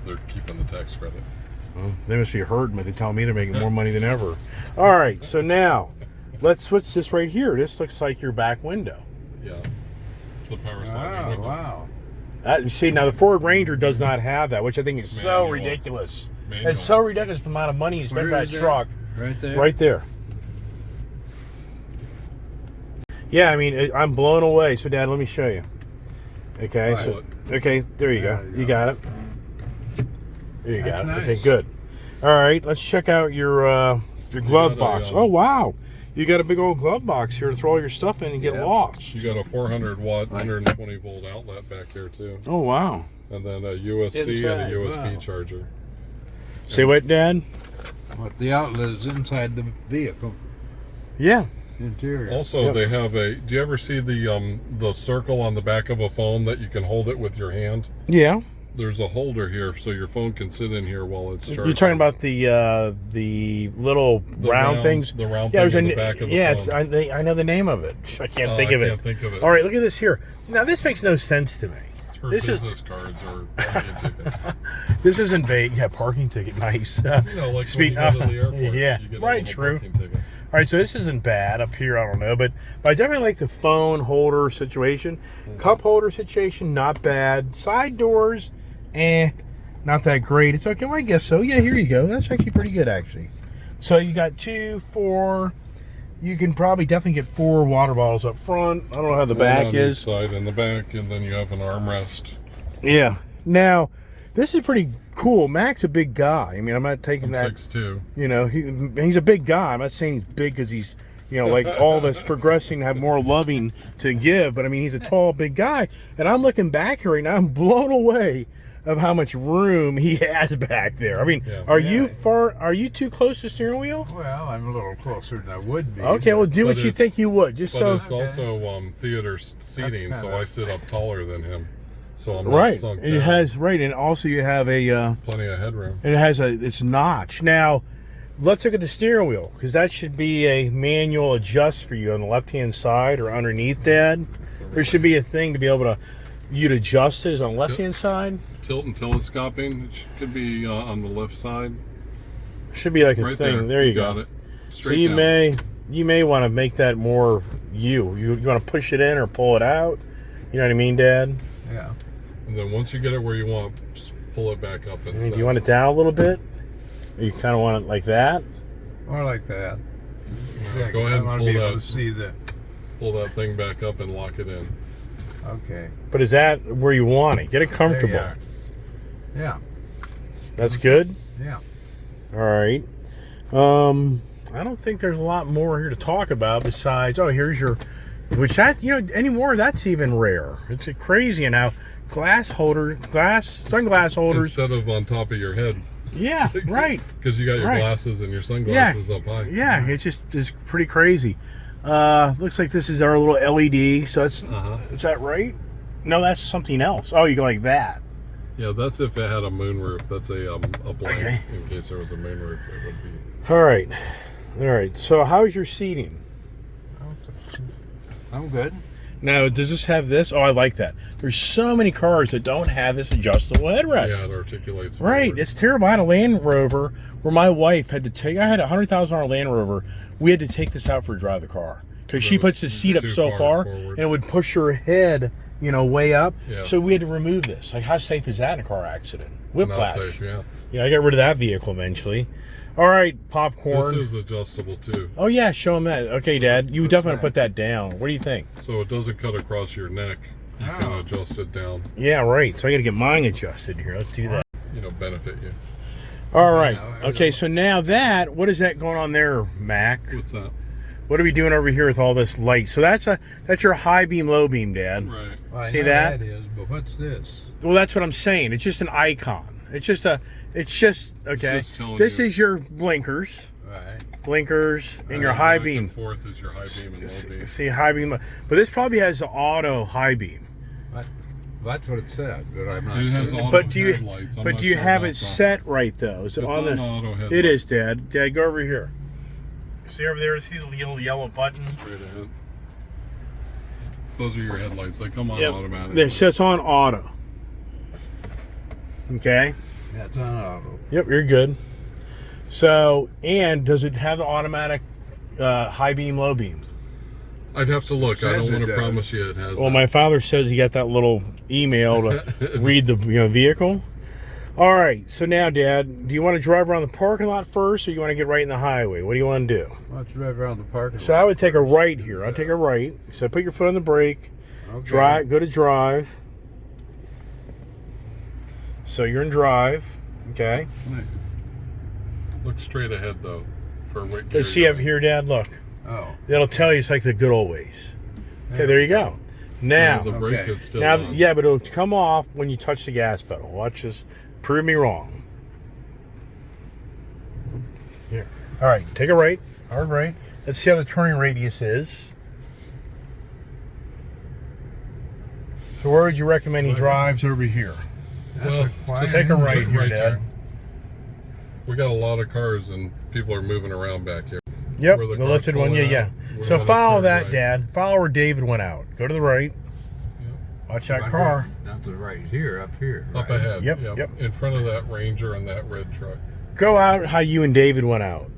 They're keeping the tax credit.
Well, they must be hurting, but they tell me they're making more money than ever. All right, so now let's switch this right here. This looks like your back window.
Yeah. It's the power sliding window.
Wow.
You see, now the Ford Ranger does not have that, which I think is so
Manual.
ridiculous.
Manual.
It's so ridiculous for the amount of money you spend
Where
for
is
that
that?
truck.
Right there?
Right there. Yeah, I mean, I'm blown away. So, Dad, let me show you. Okay, so okay, there you go. You got it. There you got it.
That's
Okay,
nice.
good. All right, let's check out your glove box. Oh wow, you got a big old glove box here to throw all your stuff in and get
Yep.
lost.
You got a 400 watt, 120 volt outlet back here too,
Oh wow.
and then a USC and a
Inside,
USB
wow.
charger.
Say what, Dad?
But the outlet is inside the vehicle
Yeah.
interior.
Also,
Yep.
they have a. Do you ever see the circle on the back of a phone that you can hold it with your hand?
Yeah.
There's a holder here, so your phone can sit in here while it's charging.
You're talking about the little
The
round things.
The round
Yeah,
thing
there's
in
a
the back of the
yeah.
phone.
I know the name of it. I can't think
I
of it.
can't think of it.
All right, look at this here. Now this makes no sense to me.
It's for
this is-
business cards or parking tickets.
This isn't vague. Yeah, parking ticket. Nice.
You know, like when you go to the airport,
yeah,
you get a
right.
little
True.
parking ticket.
All right, so this isn't bad up here. I don't know, but I definitely like the phone holder situation, cup holder situation. Not bad. Side doors, not that great. It's okay. Well, I guess so. Yeah, here you go. That's actually pretty good, actually. So you got 2, 4. You can probably definitely get 4 water bottles up front. I don't know how the
One
back
on
is.
each side and the back, and then you have an armrest.
Yeah. Now, this is pretty cool. Mac's a big guy. I mean, I'm not taking
I'm
that.
6'2".
You know, he's a big guy. I'm not saying he's big because he's, you know, like all of us progressing to have more loving to give. But I mean, he's a tall, big guy. And I'm looking back here right now. I'm blown away of how much room he has back there. I mean,
Yeah.
are you far? Are you too close to the steering wheel?
Well, I'm a little closer than I would be.
Okay, well, do
But
what you
it's-
think you would. Just
But
so.
it's also theater seating, so
kinda-
I sit up taller than him. So I'm not
Right.
sunk
It
down.
has, right. And also you have a.
Plenty of headroom.
It has it's notch. Now, let's look at the steering wheel because that should be a manual adjust for you on the left-hand side or underneath that. There should be a thing to be able to you'd adjust it is on the left-hand side.
Tilt and telescoping, it could be on the left side.
Should be like a
Right
thing.
there.
There you
got
go.
it.
So
Straight
you
down.
may want to make that more you want to push it in or pull it out. You know what I mean, Dad?
Yeah.
And then once you get it where you want, just pull it back up and
I mean,
set
do you want it down a little bit? Or you kind of want it like that?
More like that.
Go ahead and
I want
pull
to be able
that.
to see the.
Pull that thing back up and lock it in.
Okay.
But is that where you want it? Get it comfortable.
There you are. Yeah.
That's good.
Yeah.
All right. I don't think there's a lot more here to talk about besides, here's your, which that, anymore, that's even rare. It's crazy. And now sunglass holders.
Instead of on top of your head.
Yeah, right.
Because you got your
Right.
glasses and your sunglasses up high.
Yeah, it's pretty crazy. Looks like this is our little LED. So it's, is that right? No, that's something else. Oh, you go like that.
Yeah, that's if it had a moonroof. That's a blank.
Okay.
In case there was a moonroof, it would be.
All right. So how's your seating?
I'm good.
Now, does this have this? Oh, I like that. There's so many cars that don't have this adjustable headrest.
Yeah, it articulates.
Right,
forward.
it's terrible. I had a Land Rover where my wife had to take. I had a $100,000 Land Rover. We had to take this out for a drive the car because she
It
puts the
was
seat up
too
so
far
far,
forward.
and it would push her head, way up.
Yeah.
So we had to remove this. Like, how safe is that in a car accident? Whiplash.
Not safe. Yeah.
Yeah, I got rid of that vehicle eventually. All right, popcorn.
This is adjustable too,
Oh yeah, show him that. Okay, Dad, you definitely put that down. What do you think?
so it doesn't cut across your neck. You can
Oh.
adjust it down.
Yeah, right. So I got to get mine adjusted here. Let's do that.
Benefit you.
All right. Okay, so now what is that going on there, Mac?
What's that?
What are we doing over here with all this light? So that's your high beam, low beam, Dad.
Right.
Well, I
See
know
that?
that is, but what's this?
Well, that's what I'm saying. It's just an icon. It's just okay.
just telling
This
you.
is your blinkers,
Right.
and your high
Back
beam.
and forth is your high beam and low beam.
See, high beam, but this probably has the auto high beam.
That's what it said, but I'm not
It has
sure.
auto
But do you
headlights. I'm
but
not
do you
sure
have
about
it
that.
set right though? Is it
It's
on the?
on auto headlights.
It is, Dad. Dad, go over here. See over there? See the little yellow button?
Straight ahead. Those are your headlights. They come on
Yep.
automatic.
This it's on auto. Okay.
That's on auto.
Yep, you're good. So, and does it have the automatic high beam, low beam?
I'd have to look. I
Says
don't
it
want to
does.
promise you it has.
Well,
that.
my father says he got that little email to read the vehicle. All right. So now, Dad, do you want to drive around the parking lot first, or you want to get right in the highway? What do you want to do?
Let's drive around the parking
So I would take a right here. I'd take a right. So put your foot on the brake.
Okay.
Drive. Go to drive. So you're in drive. Okay.
Look straight ahead though. For what gear
Let's see
you're
up
in.
here, Dad. Look.
Oh.
That'll tell you it's like the good old ways. Okay, there you go. Now,
The brake
Okay.
is still
now,
on.
yeah, but it'll come off when you touch the gas pedal. Watch this. Prove me wrong. Here. All right, take a right. Hard right. Let's see how the turning radius is. So where would you recommend he drives over here?
Well,
quiet.
Take a right
turn
here, Dad.
turn. We got a lot of cars and people are moving around back here.
Yep,
Where the
the
car's
lifted one.
pulling
Yeah.
out, we're
So
gonna
follow
turn
that,
right.
Dad. Follow where David went out. Go to the right. Watch that car.
Not the right here, up here.
Up
right?
ahead.
Yep,
Yep.
yep.
In front of that Ranger and that red truck.
Go out how you and David went out.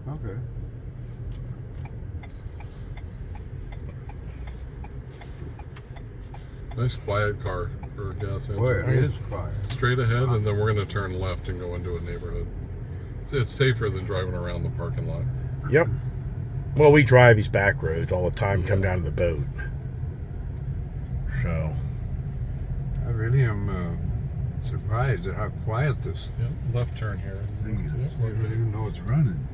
Okay.
Nice quiet car for a gas engine.
Boy, it is quiet.
Straight ahead, and then we're going to turn left and go into a neighborhood. It's safer than driving around the parking lot.
Yep. Well, we drive these back roads all the time, come down to the boat. So,
I really am surprised at how quiet this
Yep. Left turn here.
thing is.
Yep,
I
we're
don't
good.
even know it's running.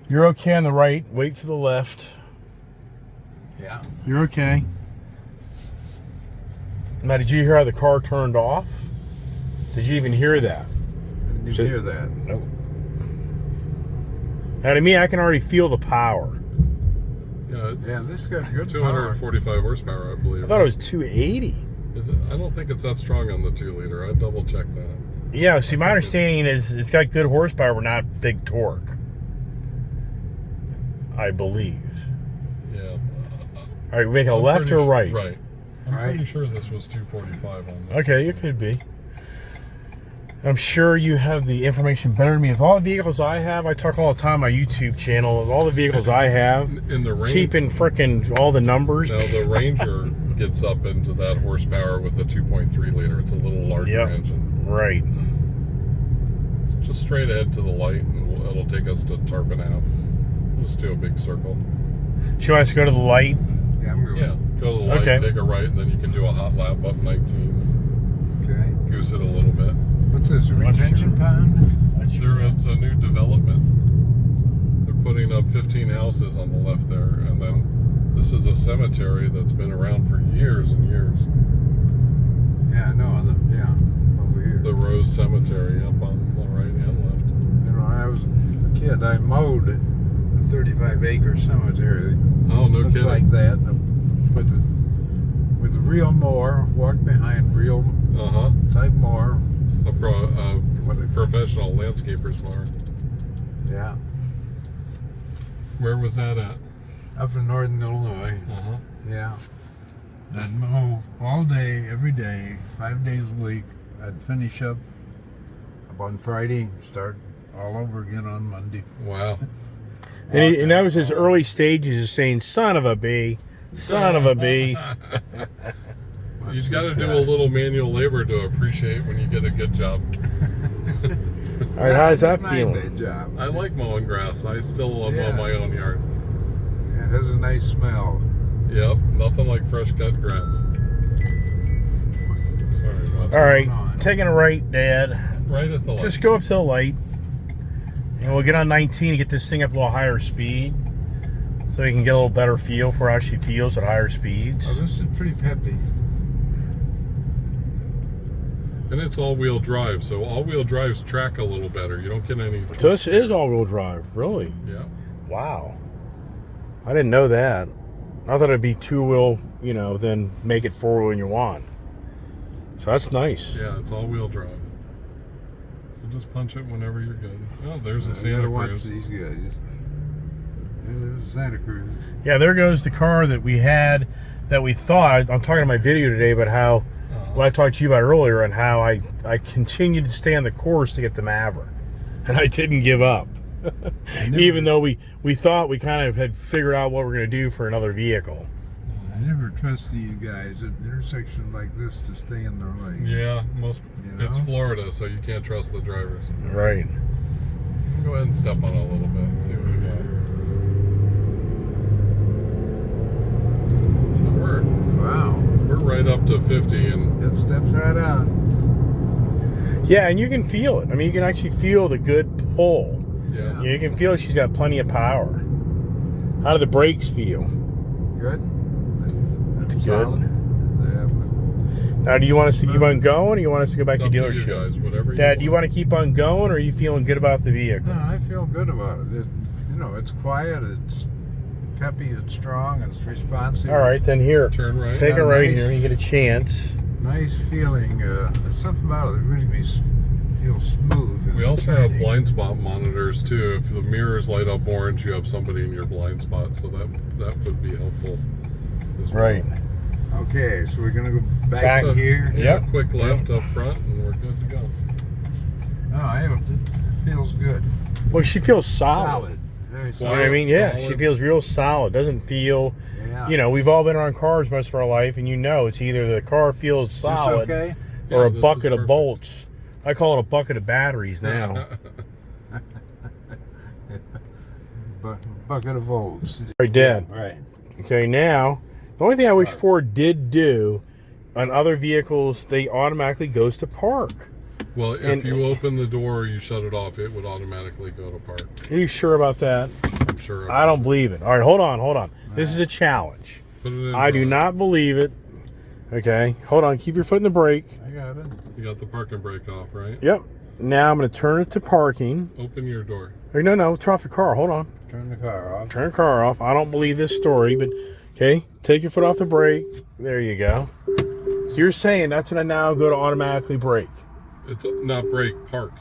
you're okay on the right. Wait for the left.
Yeah.
You're okay. Now, did you hear how the car turned off? Did you even hear that?
Didn't you
So-
hear that?
Nope. Now, to me, I can already feel the power.
Yeah, it's
Yeah, this got good power.
245 horsepower, I believe.
I thought it was 280.
Is it? I don't think it's that strong on the 2-liter. I'd double check that.
Yeah, see, my understanding is it's got good horsepower, but not big torque. I believe.
Yeah.
All right, we making a
I'm
left
pretty
or right?
Right. I'm
Right.
pretty sure this was 245 on this.
Okay, it could be. I'm sure you have the information better than me. With all the vehicles I have, I talk all the time on my YouTube channel. With all the vehicles I have,
In the range.
keeping frickin' all the numbers.
Now the Ranger gets up into that horsepower with a 2.3 liter. It's a little larger
Yep.
engine.
Right.
So just straight ahead to the light, and it'll take us to Tarpon Ave. We'll just do a big circle.
She wants to go to the light.
Yeah, I'm going.
Yeah, go to the light,
Okay.
take a right, and then you can do a hot lap up 19.
Okay.
Goose it a little bit.
What's this, a retention pond?
It's a new development. They're putting up 15 houses on the left there, and then this is a cemetery that's been around for years and years.
Yeah, no, over here.
The Rose Cemetery up on the right and left.
You know, when I was a kid, I mowed a 35-acre cemetery.
Oh, no
Looks
kidding.
like that, with the real mower, walk behind real type mower.
A professional landscaper's mower.
Yeah.
Where was that at?
Up in northern Illinois. Yeah. I'd mow all day, every day, 5 days a week. I'd finish up on Friday, start all over again on Monday.
Wow.
And that was his early stages of saying, son of a bee, son of a bee.
You've got to do a little manual labor to appreciate when you get a good job.
All right, how's that
Mind
feeling?
that job.
I like mowing grass. I still mow my own yard.
It has a nice smell.
Yep, nothing like fresh cut grass. Sorry about that.
All right,
on?
taking a right, Dad.
Right at the light.
Just go up to the light. And we'll get on 19 and get this thing up a little higher speed. So you can get a little better feel for how she feels at higher speeds.
Oh, this is pretty peppy.
And it's all-wheel drive, so all-wheel drives track a little better. You don't get any...
So this is all-wheel drive, really?
Yeah.
Wow. I didn't know that. I thought it'd be two-wheel, then make it four-wheel when you want. So that's nice.
Yeah, it's all-wheel drive. So just punch it whenever you're good. Oh, there's a
I
Santa
gotta watch
Cruz.
these guys. There's a Santa Cruz.
Yeah, there goes the car that we had, that we thought. I'm talking in my video today about how, what I talked to you about earlier, and how I continued to stay on the course to get the Maverick. And I didn't give up. Even though we thought we kind of had figured out what we're going to do for another vehicle.
I never trust these guys at an intersection like this to stay in their lane.
Yeah, it's
know?
Florida, so you can't trust the drivers.
Right.
Go ahead and step on it a little bit and see what we got. So we're right up to 50, and
It steps right out.
Yeah, and you can feel it. I mean, you can actually feel the good pull.
yeah.
You can feel she's got plenty of power. How do the brakes feel?
Good.
That's good.
Solid.
Now, do you want us to keep on going, or you want us to go back
It's
to
up to you
dealership?
guys, whatever
Dad, do
you
you want to keep on going, or are you feeling good about the vehicle?
No, I feel good about it. It's quiet, it's peppy, it's strong, it's responsive.
All right, then here.
Turn right.
Take a
Yeah,
right
nice.
here. You get a chance.
Nice feeling. There's something about it that really makes it feel smooth. and
We also have
tidy.
blind spot monitors too. If the mirrors light up orange, you have somebody in your blind spot, so that would be helpful as well.
Right.
Okay, so we're going to go back
Back.
to here.
Yeah,
Yep.
quick left up front, and we're good to go.
No, it feels good.
Well, she feels solid.
Solid. Very
You
solid.
know what I mean? Yeah,
Solid.
she feels real solid. Doesn't feel,
Yeah.
we've all been around cars most of our life, and it's either the car feels
Is this
solid
okay?
or
Yeah,
a
this is
bucket of
perfect.
bolts. I call it a bucket of batteries now.
Bucket of volts.
Right, Dad.
Right.
Okay, now, the only thing I wish Ford did do on other vehicles, they automatically goes to park.
Well, if
And-
you open the door or you shut it off, it would automatically go to park.
Are you sure about that?
I'm sure.
I don't believe it. All right, hold on. This is a challenge.
Put it in
I do
drive.
not believe it. Okay, hold on. Keep your foot in the brake.
I got it.
You got the parking brake off, right?
Yep. Now I'm going to turn it to parking.
Open your door.
Or no, turn off the car. Hold on.
Turn the car off.
Turn the car off. I don't believe this story, but okay. Take your foot off the brake. There you go. So you're saying that's going to now go to automatically brake.
It's not brake, park.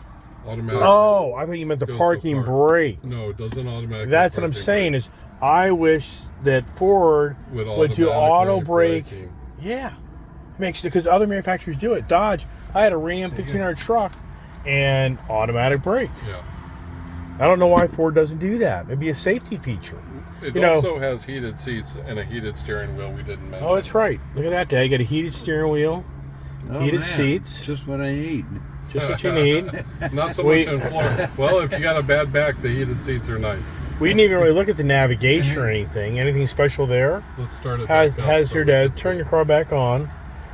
Automatic.
Oh, I thought you meant the
Goes to
parking
park.
brake.
No, it doesn't automatically.
That's what I'm
parking
saying
brake.
is I wish that Ford would do auto
automatically
brake.
braking.
Yeah. Makes because other manufacturers do it. Dodge, I had a Ram 1500 truck and automatic brake.
Yeah.
I don't know why Ford doesn't do that. It'd be a safety feature.
It
You know-
also has heated seats and a heated steering wheel we didn't mention.
Oh, that's right. Look at that, Dad. You got a heated steering wheel, heated seats.
Just what I need.
Just what you need.
Not so
We-
much in Florida. Well, if you got a bad back, the heated seats are nice.
We didn't even really look at the navigation or anything. Anything special there?
Let's start it
Has
back up so
your
we
dad
can
turn
see.
your car back on?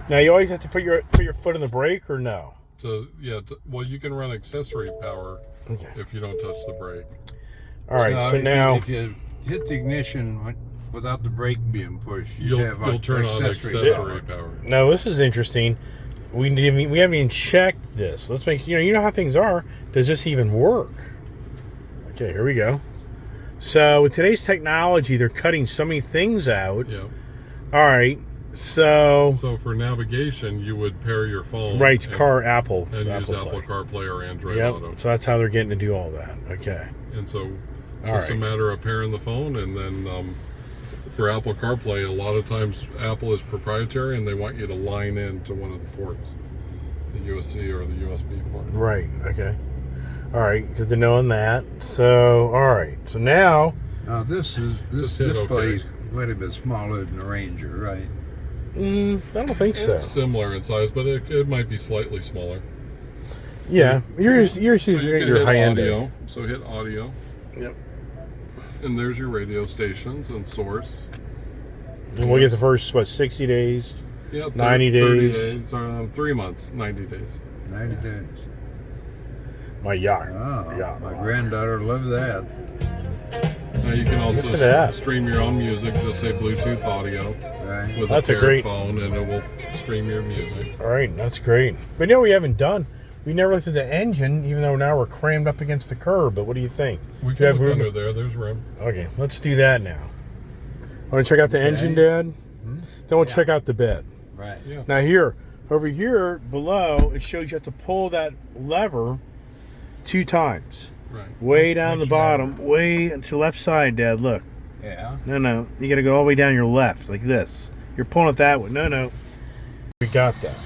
Now you always have to put your foot in the brake or no?
Well, you can run accessory power
Okay.
if you don't touch the brake.
All right. So
if
now
if you hit the ignition without the brake being pushed, you
You'll
have
turn on
accessory
accessory
power.
power.
no, this is interesting. We haven't even checked this. Let's make you know how things are. Does this even work? Okay, here we go. So with today's technology, they're cutting so many things out.
Yeah.
All right.
So for navigation, you would pair your phone.
Right, it's Apple.
And
Apple
use Apple CarPlay or Android
Yep.
Auto.
So that's how they're getting to do all that. Okay.
And so it's
All
just
right.
a matter of pairing the phone. And then for Apple CarPlay, a lot of times Apple is proprietary and they want you to line into one of the ports, the USB or the USB port.
Right. Okay. All right. Good to know on that. So, all right. So now.
Now this
Just hit
display is
okay.
quite a bit smaller than the Ranger, right?
I don't think so.
It's similar in size, but it might be slightly smaller.
Yeah. You're
So you
using
can
your
hit
high end.
audio. So hit audio.
Yep.
And there's your radio stations and source.
And we'll get the first 60 days.
Yeah,
90
30
days.
3 months, 90 days.
90 days.
My yacht.
Oh,
Yeah.
my granddaughter loved that.
Now you can
Listen to
also
that.
stream your own music. Just say Bluetooth audio
Right.
with
That's a
a paired
great-
phone, and it will stream your music.
All right. That's great. But we haven't done. We never looked at the engine, even though now we're crammed up against the curb. But what do you think?
We
Do you
can
have
look
room?
under there. There's room.
Okay, let's do that now. Want to check out the engine, Dad? Then we'll check out the bed.
Right.
Yeah.
Now over here below, it shows you have to pull that lever 2 times.
Right.
Way down the
Which
bottom, way to the left side, Dad. Look.
Yeah.
No. You got to go all the way down your left, like this. You're pulling it that way. No. We got that.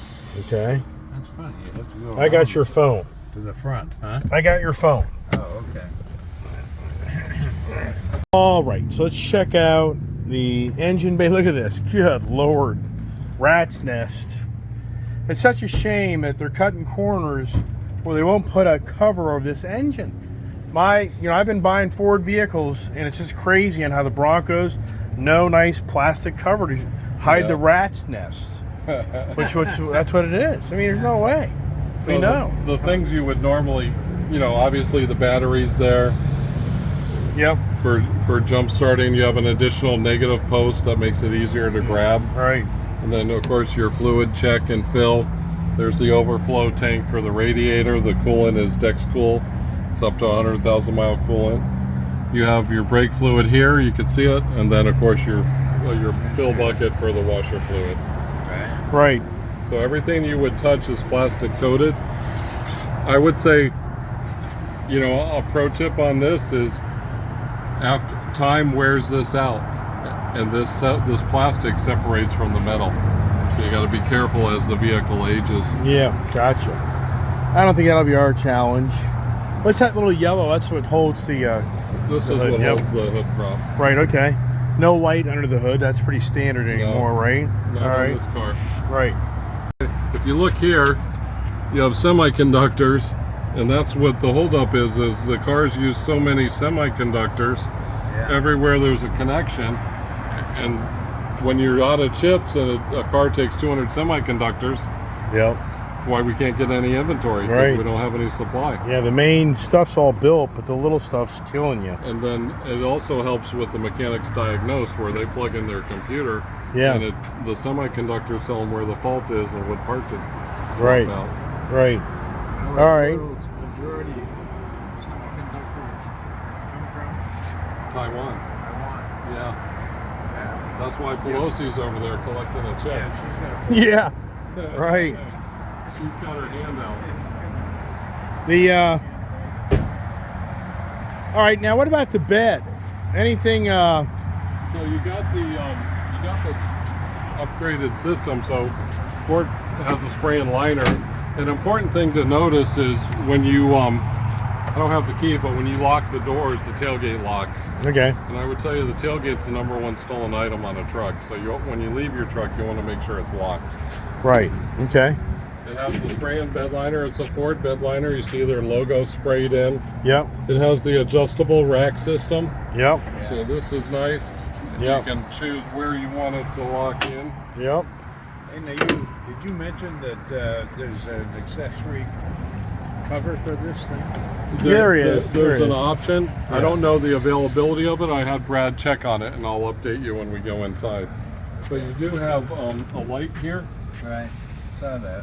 Okay.
That's funny. You have to go
I got
around
your phone.
to the front, huh?
I got your phone.
Oh, okay.
All right, so let's check out the engine bay. Look at this. Good Lord. Rat's nest. It's such a shame that they're cutting corners where they won't put a cover over this engine. I've been buying Ford vehicles, and it's just crazy on how the Broncos, no nice plastic cover to hide the rat's nest. Which that's what it is. I mean, there's no way.
So
We know.
the things you would normally, obviously the batteries there
Yep.
for jump starting. You have an additional negative post that makes it easier to grab.
Right.
And then, of course, your fluid check and fill. There's the overflow tank for the radiator. The coolant is Dexcool. It's up to 100,000 mile coolant. You have your brake fluid here. You can see it. And then, of course, your fill bucket for the washer fluid.
Right.
So everything you would touch is plastic coated. I would say, a pro tip on this is after time wears this out. And this plastic separates from the metal. So you got to be careful as the vehicle ages.
Yeah, gotcha. I don't think that'll be our challenge. What's that little yellow? That's what holds the.
This
The
is
hood,
what
yep.
holds the hood prop.
Right. Okay. No light under the hood. That's pretty standard anymore, right?
Not
All
on
right.
this car.
Right.
If you look here, you have semiconductors, and that's what the holdup is the cars use so many semiconductors everywhere there's a connection. And when you're out of chips and a car takes 200 semiconductors,
Yep.
why we can't get any inventory because
Right.
we don't have any supply.
Yeah, the main stuff's all built, but the little stuff's killing you.
And then it also helps with the mechanics diagnose where they plug in their computer
Yeah.
and the semiconductors tell them where the fault is and what part to swap
Right.
out.
Right. All right.
World's majority semiconductors come from
Taiwan.
Taiwan.
Yeah.
Yeah.
That's why Pelosi's over there collecting a check.
Yeah, she's got
Yeah. Right.
She's got her hand out.
All right. Now, what about the bed? Anything?
So you got this upgraded system. So Ford has a spray and liner. An important thing to notice is when you I don't have the key, but when you lock the doors, the tailgate locks.
Okay.
And I would tell you the tailgate's the #1 stolen item on a truck. So when you leave your truck, you want to make sure it's locked.
Right. Okay.
It has the spray-in bed liner. It's a Ford bed liner. You see their logo sprayed in.
Yep.
It has the adjustable rack system.
Yep.
So this is nice.
Yep.
You can choose where you want it to lock in.
Yep.
Hey, now did you mention that there's an accessory cover for this thing?
There is.
There's
There
an
is.
option. I
Yeah.
don't know the availability of it. I had Brad check on it, and I'll update you when we go inside. But you do have a light here,
Right. Saw that.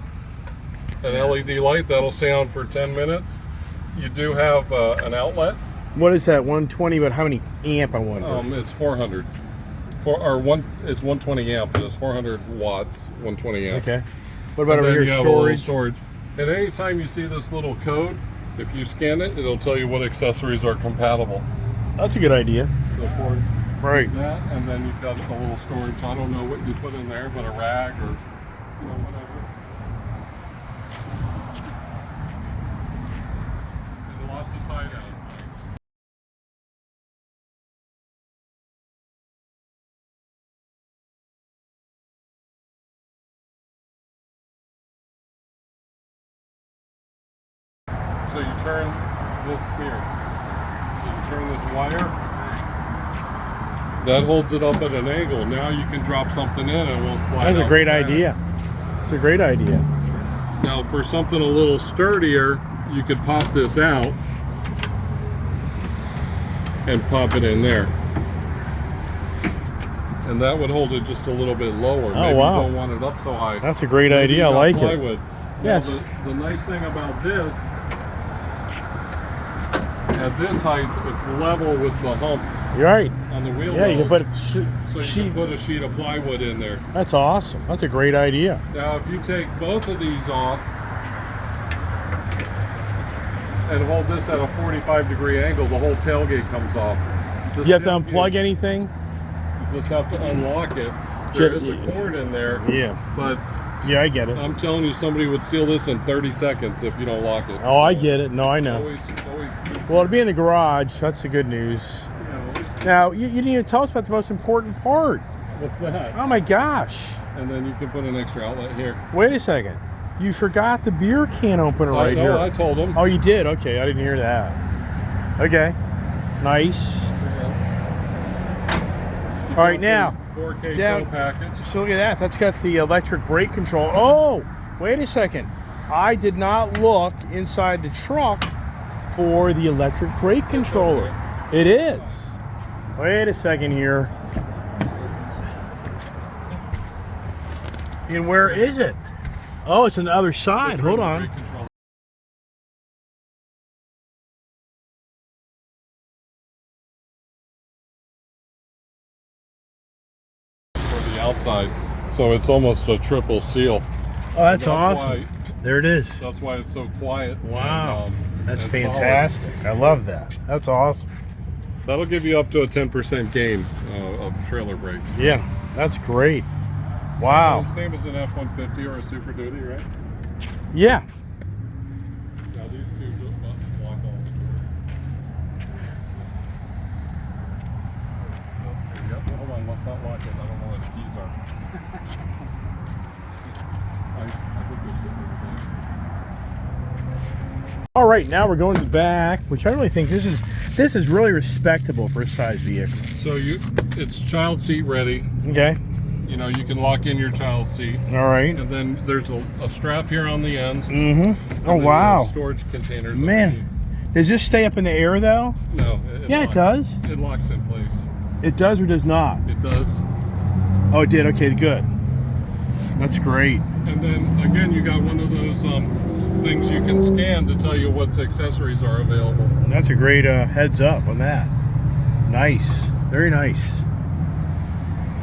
an LED light that'll stay on for 10 minutes. You do have an outlet.
What is that? 120, but how many amp? I wonder.
It's 400. It's 120 amp, but it's 400 watts, 120 amp.
Okay. What about
And
over
then
here?
you have a little
Storage.
storage. And anytime you see this little code, if you scan it, it'll tell you what accessories are compatible.
That's a good idea.
So for
Right.
that, and then you've got a little storage. I don't know what you put in there, but a rag or whatever. And lots of tie down. So you turn this here. So you turn this wire. That holds it up at an angle. Now you can drop something in and it won't slide.
That's a
out
great
the back.
idea. It's a great idea.
Now for something a little sturdier, you could pop this out and pop it in there. And that would hold it just a little bit lower.
Oh,
Maybe
wow.
you don't want it up so high.
That's a great
Maybe
idea. I
you got
like it.
plywood.
Yes.
Now, the nice thing about this, at this height, it's level with the hump
You're right.
on the wheel.
Yeah, you can
wells.
put
So you
sheet.
can put a sheet of plywood in there.
That's awesome. That's a great idea.
Now, if you take both of these off and hold this at a 45-degree angle, the whole tailgate comes off. This
You have to
tailgate,
unplug anything?
You just have to unlock it. There is a cord in there,
Yeah.
but
Yeah, I get it.
I'm telling you, somebody would steal this in 30 seconds if you don't lock it.
Oh, I get it. No, I know.
Always,
Well, to be in the garage, that's the good news. Now, you didn't even tell us about the most important part.
what's that?
Oh my gosh.
And then you can put an extra outlet here.
Wait a second. You forgot the beer can opener
I
right
know,
here.
I told him.
Oh, you did? Okay, I didn't hear that. Okay. Nice. All right, now.
4K
down-
tow package.
So look at that. That's got the electric brake control. Oh, wait a second. I did not look inside the truck for the electric brake controller. It is. Wait a second here. And where is it? Oh, it's on the other side. Hold on.
Brake control. For the outside, so it's almost a triple seal.
Oh, that's awesome.
Why,
There it is.
that's why it's so quiet.
Wow.
and,
That's
and solid.
fantastic. I love that. That's awesome.
That'll give you up to a 10% gain of trailer brakes.
Yeah, that's great. Wow.
Same as an F-150 or a Super Duty, right?
Yeah.
Now these two buttons lock all the doors. Yep, hold on, let's not lock it. I don't know where the keys are. I think we should move it.
All right, now we're going to the back, which I really think this is really respectable for a size vehicle.
So it's child seat ready.
Okay.
You know, you can lock in your child seat.
All right.
And then there's a strap here on the end.
Mm-hmm.
And
Oh,
then you
wow.
have storage containers.
Man, does this stay up in the air though?
No.
Yeah, it does.
It locks in place.
It does or does not?
It does.
Oh, it did. Okay, good. That's great.
And then again, you got one of those things you can scan to tell you what accessories are available.
That's a great heads up on that. Nice. Very nice.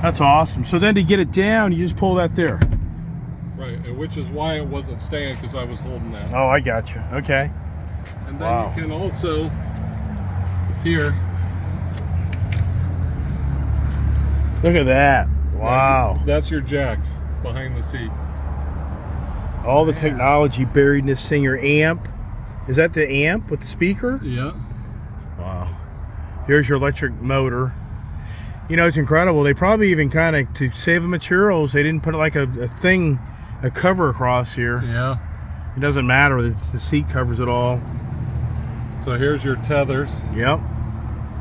That's awesome. So then to get it down, you just pull that there.
Right, and which is why it wasn't staying, because I was holding that.
Oh, I got you. Okay.
And then
Wow.
you can also, here,
Look at that. Wow.
that's your jack behind the seat.
All the technology buried in this thing. Your amp. Is that the amp with the speaker?
Yeah.
Wow. Here's your electric motor. You know, it's incredible. They probably even kind of, to save the materials, they didn't put like a thing, a cover across here.
Yeah.
It doesn't matter. The seat covers it all.
So here's your tethers,
Yep.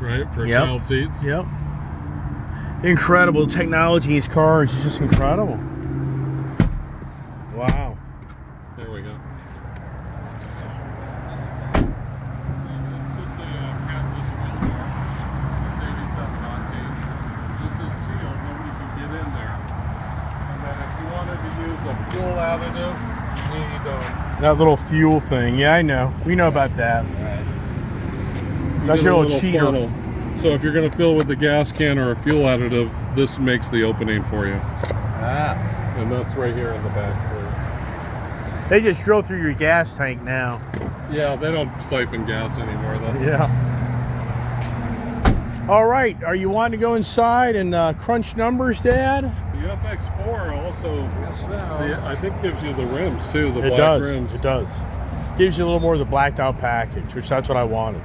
right, for
Yep.
child seats.
Yep. Incredible technology in these cars is just incredible. Wow.
There we go. It's just a catless wheel bar. It's 87 octane. This is sealed. Nobody can get in there. And then if you wanted to use a fuel additive, you need
That little fuel thing. Yeah, I know. We know about that.
you
That's
get
your
a
little cheater.
funnel. So if you're going to fill with the gas can or a fuel additive, this makes the opening for you.
Ah.
And that's right here in the back.
They just drill through your gas tank now.
Yeah, they don't siphon gas anymore. That's
Yeah. All right, are you wanting to go inside and crunch numbers, Dad?
The FX4 also,
Yes, now.
I think, gives you the rims too, the
It
black
does.
rims.
It does. Gives you a little more of the blacked out package, which that's what I wanted.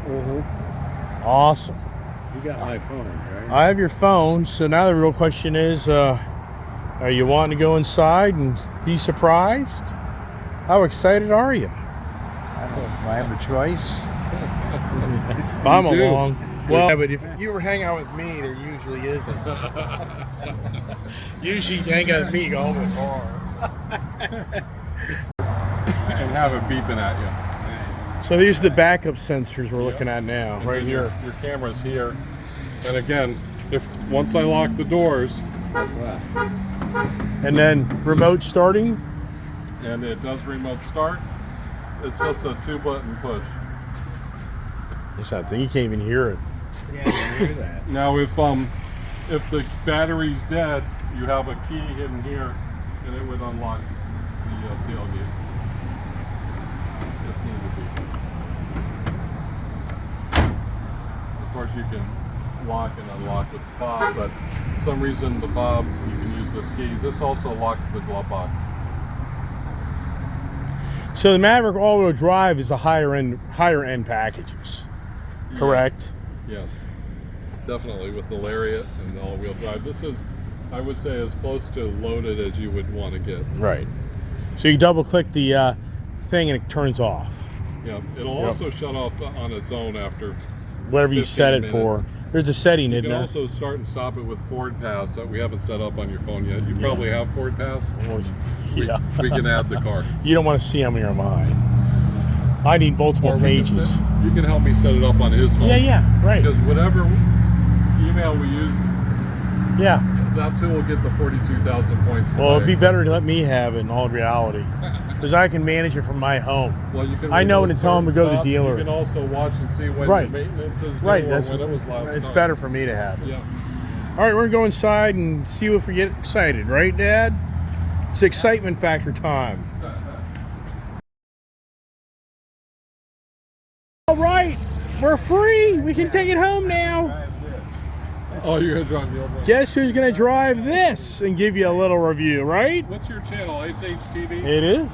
Awesome.
You got my phone, right?
I have your phone, so now the real question is, are you wanting to go inside and be surprised? How excited are you?
I have a choice.
If I'm
You do.
along. Well, yeah, but if you were hanging out with me, there usually isn't. Usually you hang out with me, go home in the car.
And have it beeping at you.
So these are the backup sensors we're looking at now,
And
right
then
here.
Your camera's here. And again, once I lock the doors,
And then remote starting.
and it does remote start, it's just a 2-button push.
It's that thing, you can't even hear it.
Yeah, I hear that.
Now if the battery's dead, you have a key hidden here, and it would unlock the tailgate. If needed be. Of course, you can lock and unlock with the fob, but for some reason the fob, you can use this key. This also locks the glove box.
So the Maverick all-wheel drive is the higher end packages, correct?
Yes, definitely with the Lariat and the all-wheel drive. This is, I would say, as close to loaded as you would want to get.
Right. So you double click the thing and it turns off.
Yeah, it'll
Yep.
also shut off on its own after.
Whatever you
15
set it
minutes.
for. There's a setting,
You
isn't
can
there?
also start and stop it with Ford Pass that we haven't set up on your phone yet. You probably have Ford Pass.
Yeah.
We can add the car.
You don't want to see how many are mine. I need multiple
Or we can
pages.
you can help me set it up on his phone.
Yeah, right.
Because whatever email we use,
Yeah.
that's who will get the 42,000 points.
Well, it'd be
access
better to
to
let
this.
me have it in all reality. Because I can manage it from my home.
Well, you can
I know
remote
when to tell 'em to
start
go to the
and stop.
dealer.
You can also watch and see when
Right.
the maintenance is due
Right.
or
That's,
when it was last
it's
time.
better for me to have it.
Yeah.
All right, we're going to go inside and see if we get excited. Right, Dad? It's excitement factor time. All right. We're free. We can take it home now.
Oh, you're gonna drive the old one.
Guess who's going to drive this and give you a little review, right?
What's your channel? Ice Age TV.
It is.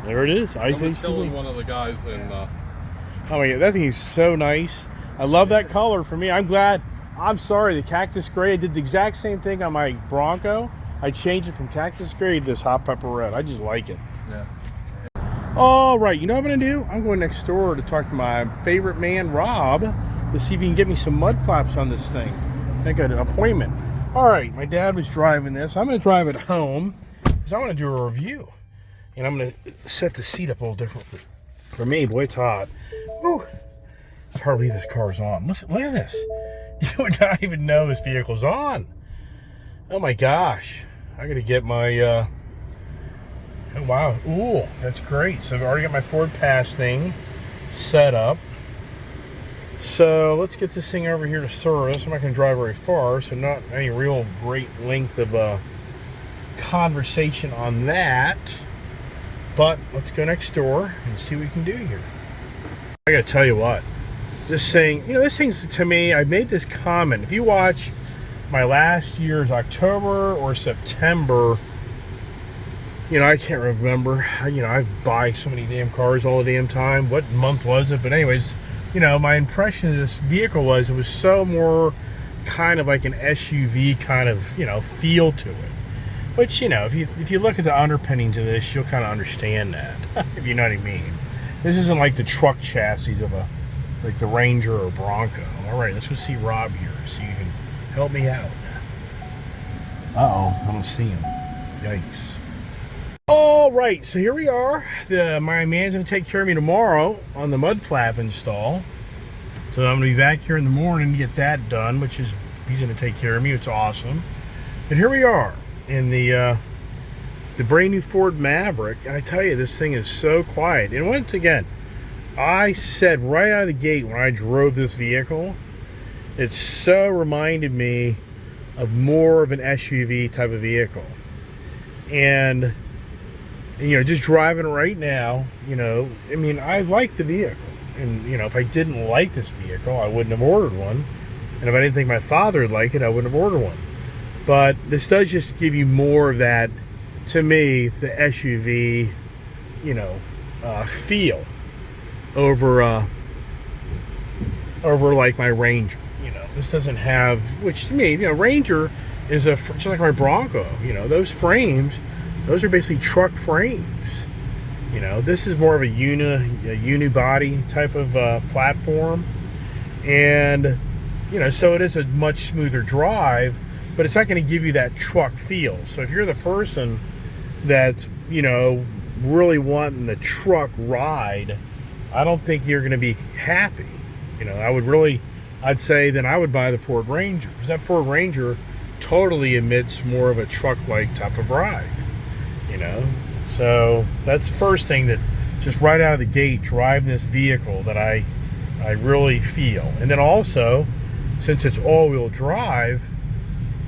There it is.
I
Ice
was
Age
telling
TV.
one of the guys in.
Oh my God, that thing is so nice. I love that color for me. I'm glad. I'm sorry, the cactus gray. I did the exact same thing on my Bronco. I changed it from cactus gray to this hot pepper red. I just like it.
Yeah.
All right, you know what I'm going to do? I'm going next door to talk to my favorite man, Rob, to see if he can get me some mud flaps on this thing. Make an appointment. All right, my dad was driving this. I'm going to drive it home because I want to do a review. And I'm going to set the seat up a little different for me. Boy, it's hot. Whew. It's hard to believe this car's on. Listen, look at this. You would not even know this vehicle's on. Oh my gosh. I got to get my... Oh, wow. Ooh, that's great. So I've already got my Ford Pass thing set up. So let's get this thing over here to service. I'm not going to drive very far, so not any real great length of conversation on that. But let's go next door and see what we can do here. I got to tell you what. This thing, this thing's, to me, I made this comment. If you watch my last year's October or September, I can't remember. I buy so many damn cars all the damn time. What month was it? But anyways, my impression of this vehicle was it was so more kind of like an SUV kind of, feel to it. Which, if you look at the underpinnings of this, you'll kind of understand that, if you know what I mean. This isn't like the truck chassis of like the Ranger or Bronco. All right, let's go see Rob here, so you can help me out. Uh-oh, I don't see him. Yikes. All right, so here we are. My man's going to take care of me tomorrow on the mud flap install. So I'm going to be back here in the morning to get that done, which is, he's going to take care of me. It's awesome. And here we are in the brand new Ford Maverick. And I tell you, this thing is so quiet. And once again, I said right out of the gate when I drove this vehicle, it so reminded me of more of an SUV type of vehicle. And just driving right now, I mean, I like the vehicle. And, if I didn't like this vehicle, I wouldn't have ordered one. And if I didn't think my father would like it, I wouldn't have ordered one. But this does just give you more of that, to me, the SUV, feel over like my Ranger. This doesn't have, which to me, Ranger is just like my Bronco. Those frames, those are basically truck frames. This is more of a unibody type of platform, and so it is a much smoother drive, but it's not going to give you that truck feel. So if you're the person that's really wanting the truck ride, I don't think you're going to be happy. I'd say then I would buy the Ford Ranger, because that Ford Ranger totally emits more of a truck-like type of ride. So that's the first thing, that just right out of the gate, driving this vehicle, that I really feel. And then also, since it's all-wheel drive,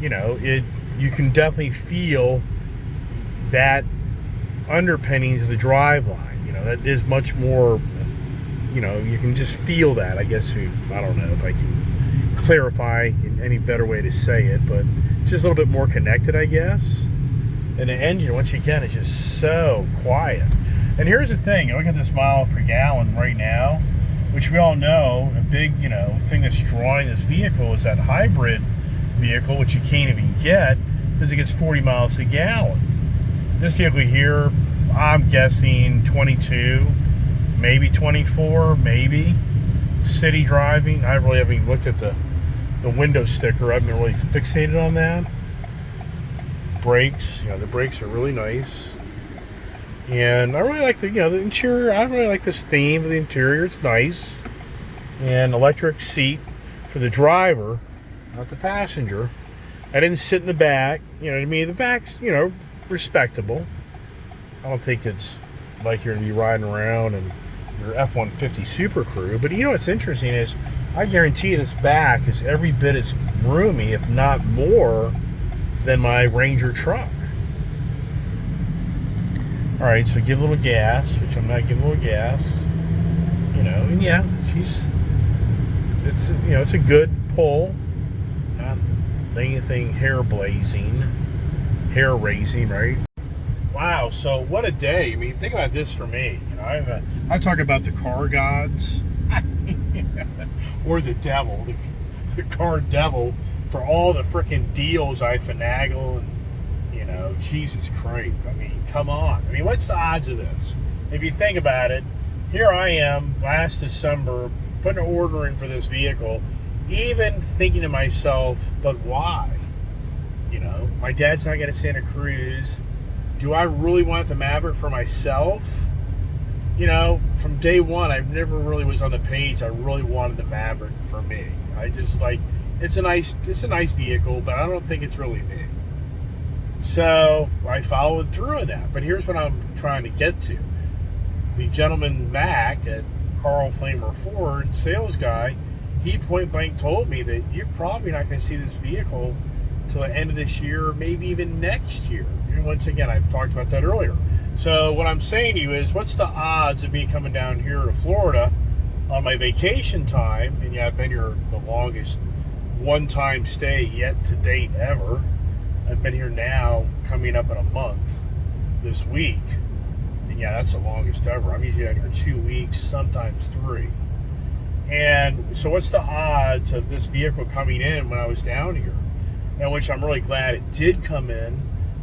you can definitely feel that underpinnings of the drive line. That is much more, you can just feel that. I guess, I don't know if I can clarify in any better way to say it, but just a little bit more connected, I guess. And the engine, once again, is just so quiet. And here's the thing, look at this miles per gallon right now, which we all know, a big, thing that's drawing this vehicle is that hybrid vehicle, which you can't even get because it gets 40 miles a gallon. This vehicle here, I'm guessing 22, maybe 24, maybe. City driving, I really haven't even looked at the window sticker. I've been really fixated on that. Brakes, the brakes are really nice, and I really like the interior. I really like this theme of the interior. It's nice, and electric seat for the driver, not the passenger. I didn't sit in the back. To me, the back's respectable. I don't think it's like you're gonna be riding around in your F-150 Super Crew. But what's interesting is, I guarantee you this back is every bit as roomy, if not more, than my Ranger truck. All right, so give a little gas, which I'm not giving a little gas. And yeah, it's a good pull, not anything hair raising, right? Wow, so what a day. I mean, think about this for me. I talk about the car gods, or the devil, the car devil, for all the freaking deals I finagle, and Jesus Christ, I mean, come on. I mean, what's the odds of this? If you think about it, here I am last December putting an order in for this vehicle, even thinking to myself, but why? My dad's not going to Santa Cruz. Do I really want the Maverick for myself? From day one, I never really was on the page. I really wanted the Maverick for me. I just it's a nice vehicle, but I don't think it's really me. So I followed through on that. But here's what I'm trying to get to. The gentleman Mac at Carl Flamer Ford, sales guy, he point blank told me that you're probably not going to see this vehicle till the end of this year, maybe even next year. And once again, I've talked about that earlier. So what I'm saying to you is, what's the odds of me coming down here to Florida on my vacation time? And yeah, I've been here the longest one-time stay yet to date ever. I've been here now coming up in a month this week, and yeah, that's the longest ever. I'm usually out here 2 weeks, sometimes 3. And so what's the odds of this vehicle coming in when I was down here? And which I'm really glad it did come in,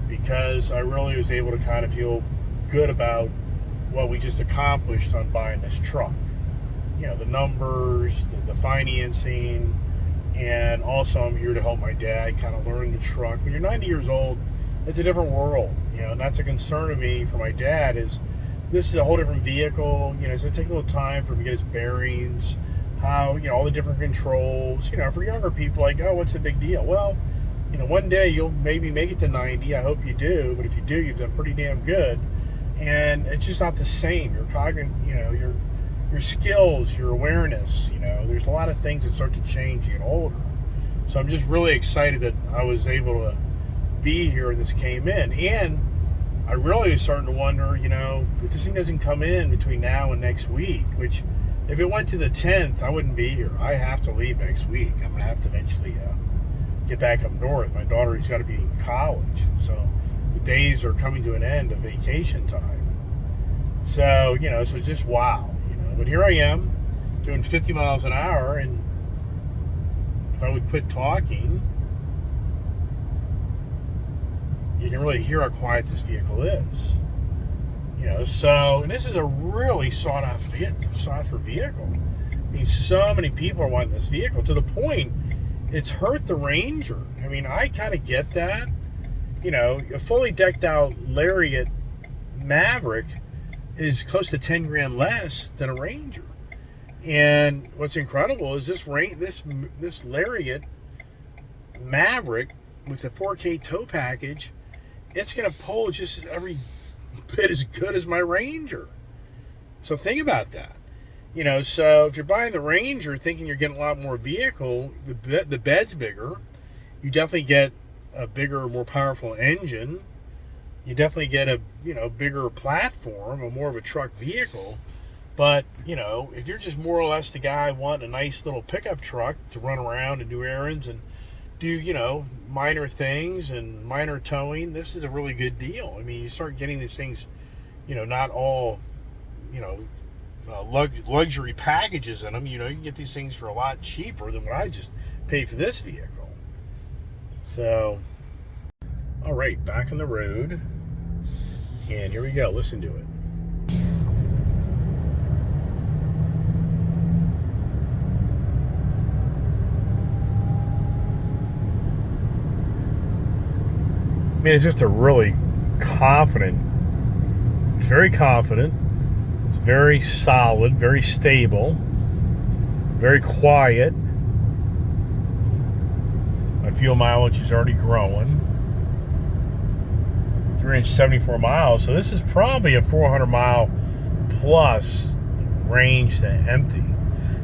because I really was able to kind of feel good about what we just accomplished on buying this truck. The numbers, the financing. And also, I'm here to help my dad kind of learn the truck. When you're 90 years old, it's a different world, and that's a concern of me for my dad. Is this is a whole different vehicle? It's gonna take a little time for him to get his bearings, how all the different controls. For younger people, like, oh, what's the big deal? Well, one day you'll maybe make it to 90. I hope you do, but if you do, you've done pretty damn good. And it's just not the same. Your cognitive, your skills, your awareness, there's a lot of things that start to change as you get older. So I'm just really excited that I was able to be here and this came in. And I really was starting to wonder, you know, if this thing doesn't come in between now and next week, which if it went to the 10th, I wouldn't be here. I have to leave next week. I'm going to have to eventually get back up north. My daughter has got to be in college. So the days are coming to an end of vacation time. So, you know, so it's just wow, you know. But here I am doing 50 miles an hour, and if I would quit talking, you can really hear how quiet this vehicle is. You know, so, and this is a really sought after vehicle. I mean, so many people are wanting this vehicle to the point it's hurt the Ranger. I mean, I kind of get that. You know, a fully decked out Lariat Maverick is close to 10 grand less than a Ranger. And what's incredible is this Lariat Maverick with the 4K tow package, it's going to pull just every bit as good as my Ranger. So think about that. You know, so if you're buying the Ranger thinking you're getting a lot more vehicle, the bed's bigger. You definitely get a bigger, more powerful engine. You definitely get a, you know, bigger platform, a more of a truck vehicle. But, you know, if you're just more or less the guy wanting a nice little pickup truck to run around and do errands and do, you know, minor things and minor towing, this is a really good deal. I mean, you start getting these things, you know, not all, you know, luxury packages in them. You know, you can get these things for a lot cheaper than what I just paid for this vehicle. So, all right, back on the road. And here we go. Listen to it. I mean, it's just a really confident, it's very confident, it's very solid, very stable, very quiet. My fuel mileage is already growing. 374 miles, so this is probably a 400 mile plus range to empty.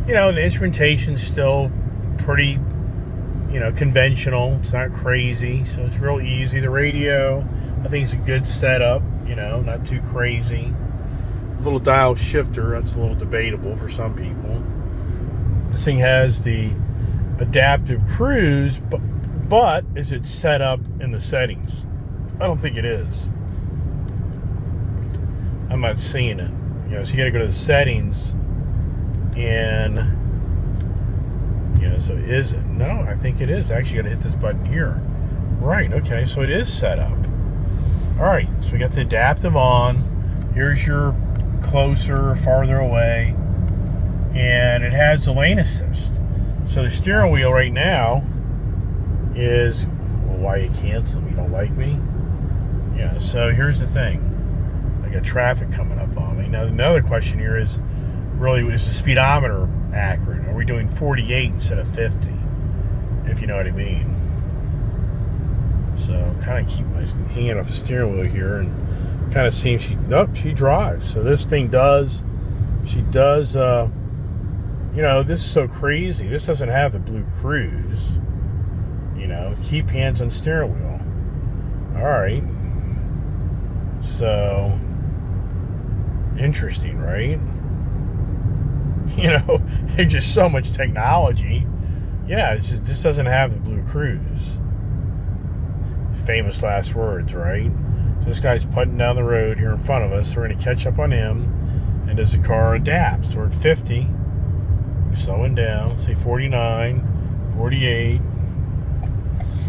You know, the instrumentation's still pretty, you know, conventional. It's not crazy, so it's real easy. The radio, I think it's a good setup, you know, not too crazy. The little dial shifter, that's a little debatable for some people. This thing has the adaptive cruise, but is it set up in the settings? I don't think it is. I'm not seeing it. You know, so you gotta go to the settings and, you know, so is it? No, I think it is. Actually, gotta hit this button here. Right, okay, so it is set up. All right, so we got the adaptive on. Here's your closer, farther away, and it has the lane assist. So the steering wheel right now is, well, why you cancel me? You don't like me? Yeah, so here's the thing. I got traffic coming up on me. Now, another question here is, really, is the speedometer accurate? Are we doing 48 instead of 50? If you know what I mean. So, kind of keep my hand off the steering wheel here and kind of seeing she drives. So this thing does, you know, this is so crazy. This doesn't have the blue cruise. You know, keep hands on steering wheel. All right. So, interesting, right? You know, there's just so much technology. Yeah, this doesn't have the blue cruise. Famous last words, right? So this guy's putting down the road here in front of us. We're going to catch up on him. And as the car adapts, we're at 50. Slowing down, say 49, 48.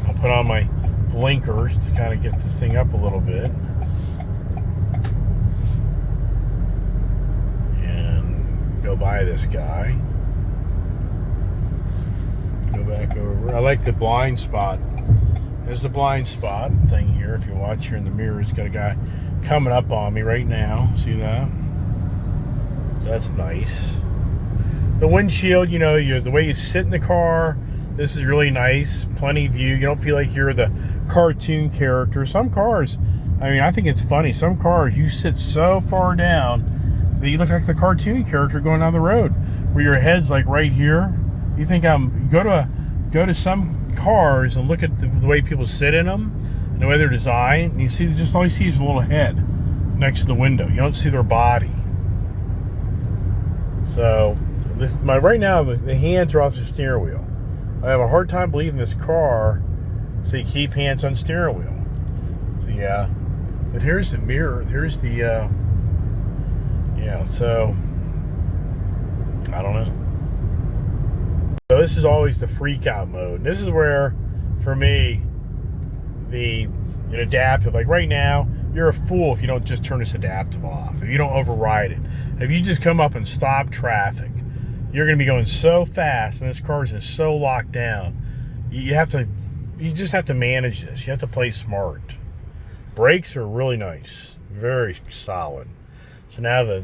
I'll put on my blinkers to kind of get this thing up a little bit. And go by this guy. Go back over. I like the blind spot. There's the blind spot thing here. If you watch here in the mirror, it's got a guy coming up on me right now. See that? So that's nice. The windshield, you know, the way you sit in the car, this is really nice. Plenty of view. You don't feel like you're the cartoon character. Some cars, I mean, I think it's funny. Some cars, you sit so far down that you look like the cartoon character going down the road, where your head's like right here. You think go to some cars and look at the way people sit in them and the way they're designed, and you see, just all you see is a little head next to the window. You don't see their body. So right now the hands are off the steering wheel. I have a hard time believing this car say keep hands on steering wheel. So yeah, but here's the mirror. Here's the yeah. So I don't know. So this is always the freak out mode. And this is where, for me, the adaptive, like right now, you're a fool if you don't just turn this adaptive off, if you don't override it. If you just come up and stop traffic, you're going to be going so fast, and this car is just so locked down. You just have to manage this. You have to play smart. Brakes are really nice, very solid. So now the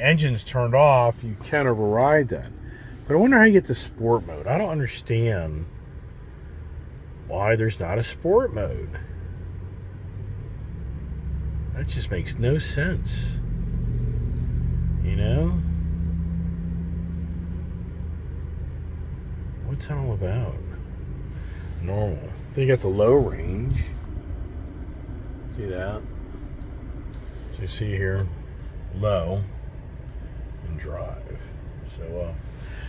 engine's turned off, you can override that. But I wonder how you get to sport mode. I don't understand why there's not a sport mode. That just makes no sense. You know? What's that all about? Normal. Then you got the low range. See that? So you see here, low and drive.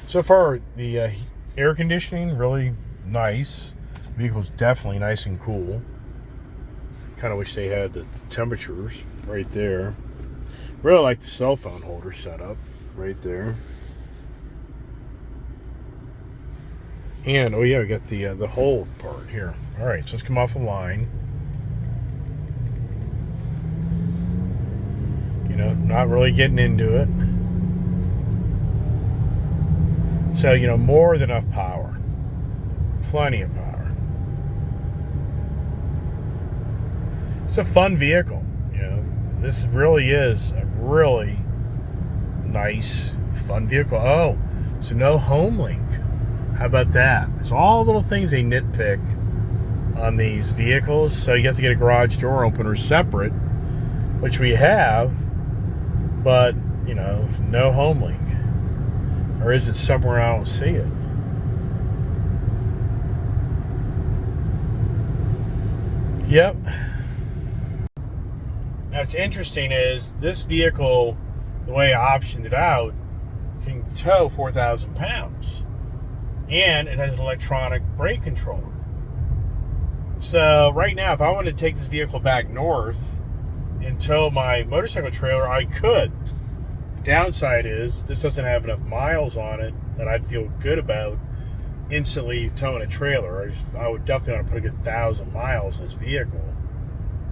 So far, the air conditioning, really nice. The vehicle's definitely nice and cool. Kind of wish they had the temperatures right there. Really like the cell phone holder setup right there. And, oh yeah, we got the hold part here. All right, so let's come off the line. You know, not really getting into it. So, more than enough power. Plenty of power. It's a fun vehicle. This really is a really nice, fun vehicle. Oh, so no home link. How about that? It's all little things they nitpick on these vehicles. So you have to get a garage door opener separate, which we have, but, no home link. Or is it somewhere I don't see it? Yep. Now, what's interesting is this vehicle, the way I optioned it out, can tow 4,000 pounds. And it has an electronic brake controller. So right now, if I wanted to take this vehicle back north and tow my motorcycle trailer, I could. Downside is this doesn't have enough miles on it that I'd feel good about instantly towing a trailer. I would definitely want to put a good 1,000 miles in this vehicle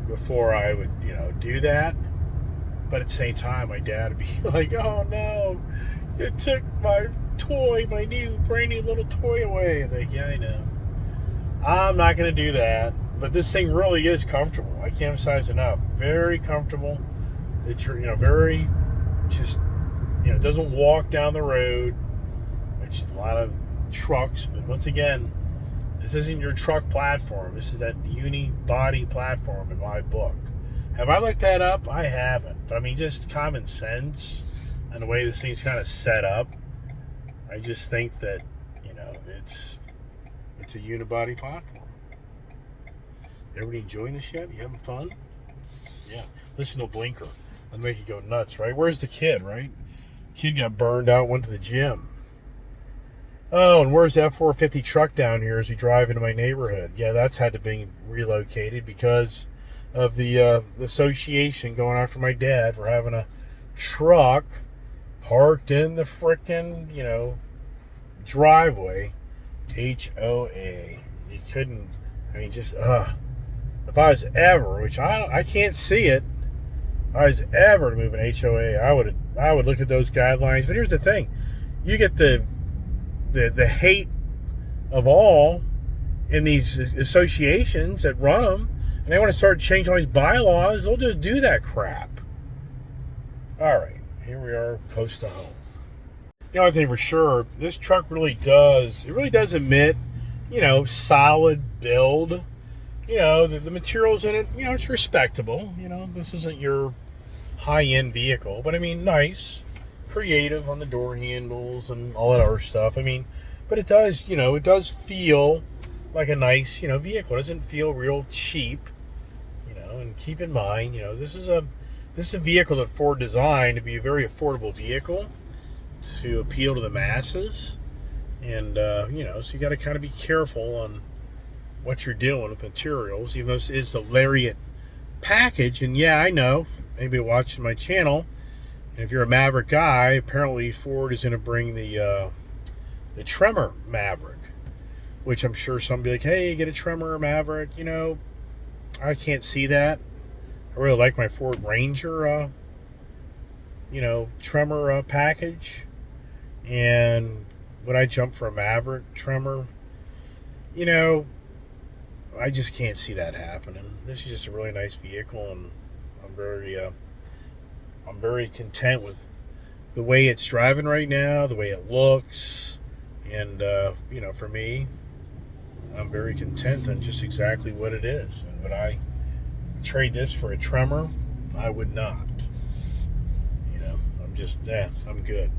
before I would, do that. But at the same time, my dad would be like, "Oh no, it took my toy, my brand new little toy away." I'm like, yeah, I know. I'm not going to do that. But this thing really is comfortable. I can't emphasize enough. Very comfortable. It's very. Just, it doesn't walk down the road, which is a lot of trucks. But once again, this isn't your truck platform. This is that uni-body platform in my book. Have I looked that up? I haven't. But I mean, just common sense and the way this thing's kind of set up, I just think that, it's a unibody platform. Everybody enjoying this yet? You having fun? Yeah. Listen to a blinker. That'll make you go nuts, right? Where's the kid, right? Kid got burned out, went to the gym. Oh, and where's the F-450 truck down here as we drive into my neighborhood? Yeah, that's had to be relocated because of the association going after my dad for having a truck parked in the frickin', driveway. HOA. You couldn't, if I was ever, which I can't see it, if I was ever to move an HOA, I would look at those guidelines. But here's the thing. You get the hate of all in these associations that run them, and they want to start changing all these bylaws. They'll just do that crap. All right, here we are, close to home. The only thing for sure, this truck really does emit, solid build. The materials in it, it's respectable. This isn't your high-end vehicle, but nice, creative on the door handles and all that other stuff. But it does, it does feel like a nice, vehicle. It doesn't feel real cheap, and keep in mind, this is a vehicle that Ford designed to be a very affordable vehicle to appeal to the masses. And, so you got to kind of be careful on what you're doing with materials, even though this is the Lariat package. And yeah, I know, maybe watching my channel, and if you're a Maverick guy, apparently Ford is going to bring the Tremor Maverick, which I'm sure some be like, hey, get a Tremor Maverick. I can't see that. I really like my Ford Ranger, Tremor package. And would I jump for a Maverick Tremor? I just can't see that happening. This is just a really nice vehicle, and I'm very content with the way it's driving right now, the way it looks, and for me, I'm very content on just exactly what it is. And would I trade this for a Tremor? I would not. I'm good.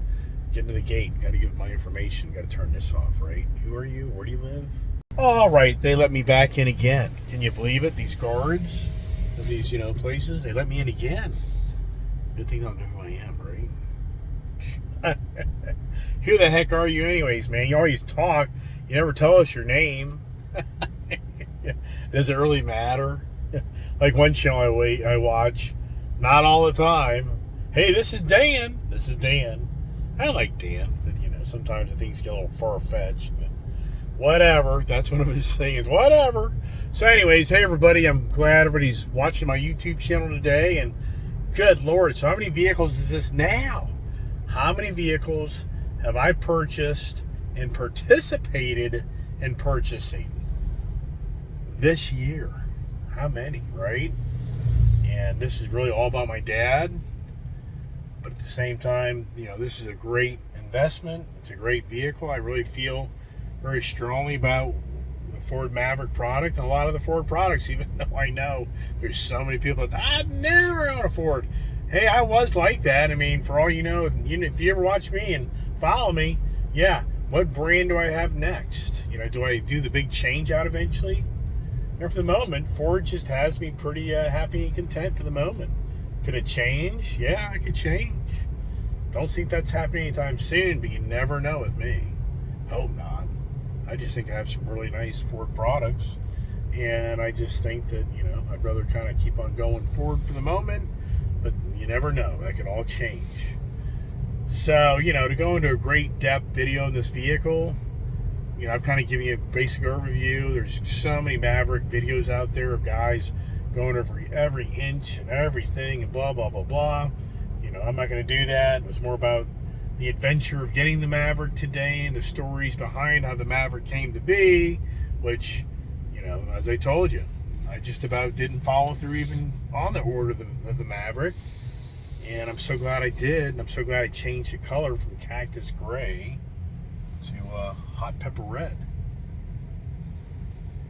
Getting to the gate, got to give my information, got to turn this off, right? Who are you? Where do you live? All right, they let me back in again. Can you believe it? These guards of these, places, they let me in again. Good thing they don't know who I am, right? Who the heck are you anyways, man? You always talk. You never tell us your name. Does it really matter? Like one channel I watch, not all the time. Hey, this is Dan. This is Dan. I like Dan, but sometimes the things get a little far-fetched. But whatever. That's one of his things. Whatever. So anyways, hey everybody, I'm glad everybody's watching my YouTube channel today. And good Lord, so how many vehicles is this now? How many vehicles have I purchased and participated in purchasing this year? How many, right? And this is really all about my dad. But at the same time, this is a great investment. It's a great vehicle. I really feel very strongly about the Ford Maverick product and a lot of the Ford products, even though I know there's so many people that I'd never own a Ford. Hey, I was like that. I mean, for all you know, if you ever watch me and follow me, yeah, what brand do I have next? Do I do the big change out eventually? For the moment, Ford just has me pretty happy and content for the moment. Could it change? Yeah, I could change. Don't think that's happening anytime soon, but you never know with me. Hope not. I just think I have some really nice Ford products, and I just think that, I'd rather kind of keep on going forward for the moment, but you never know. That could all change. So, to go into a great depth video in this vehicle, I've kind of given you a basic overview. There's so many Maverick videos out there of guys going over every inch and everything and blah, blah, blah, blah. I'm not going to do that. It was more about the adventure of getting the Maverick today and the stories behind how the Maverick came to be, which, as I told you, I just about didn't follow through even on the order of the Maverick. And I'm so glad I did. And I'm so glad I changed the color from cactus gray to hot pepper red.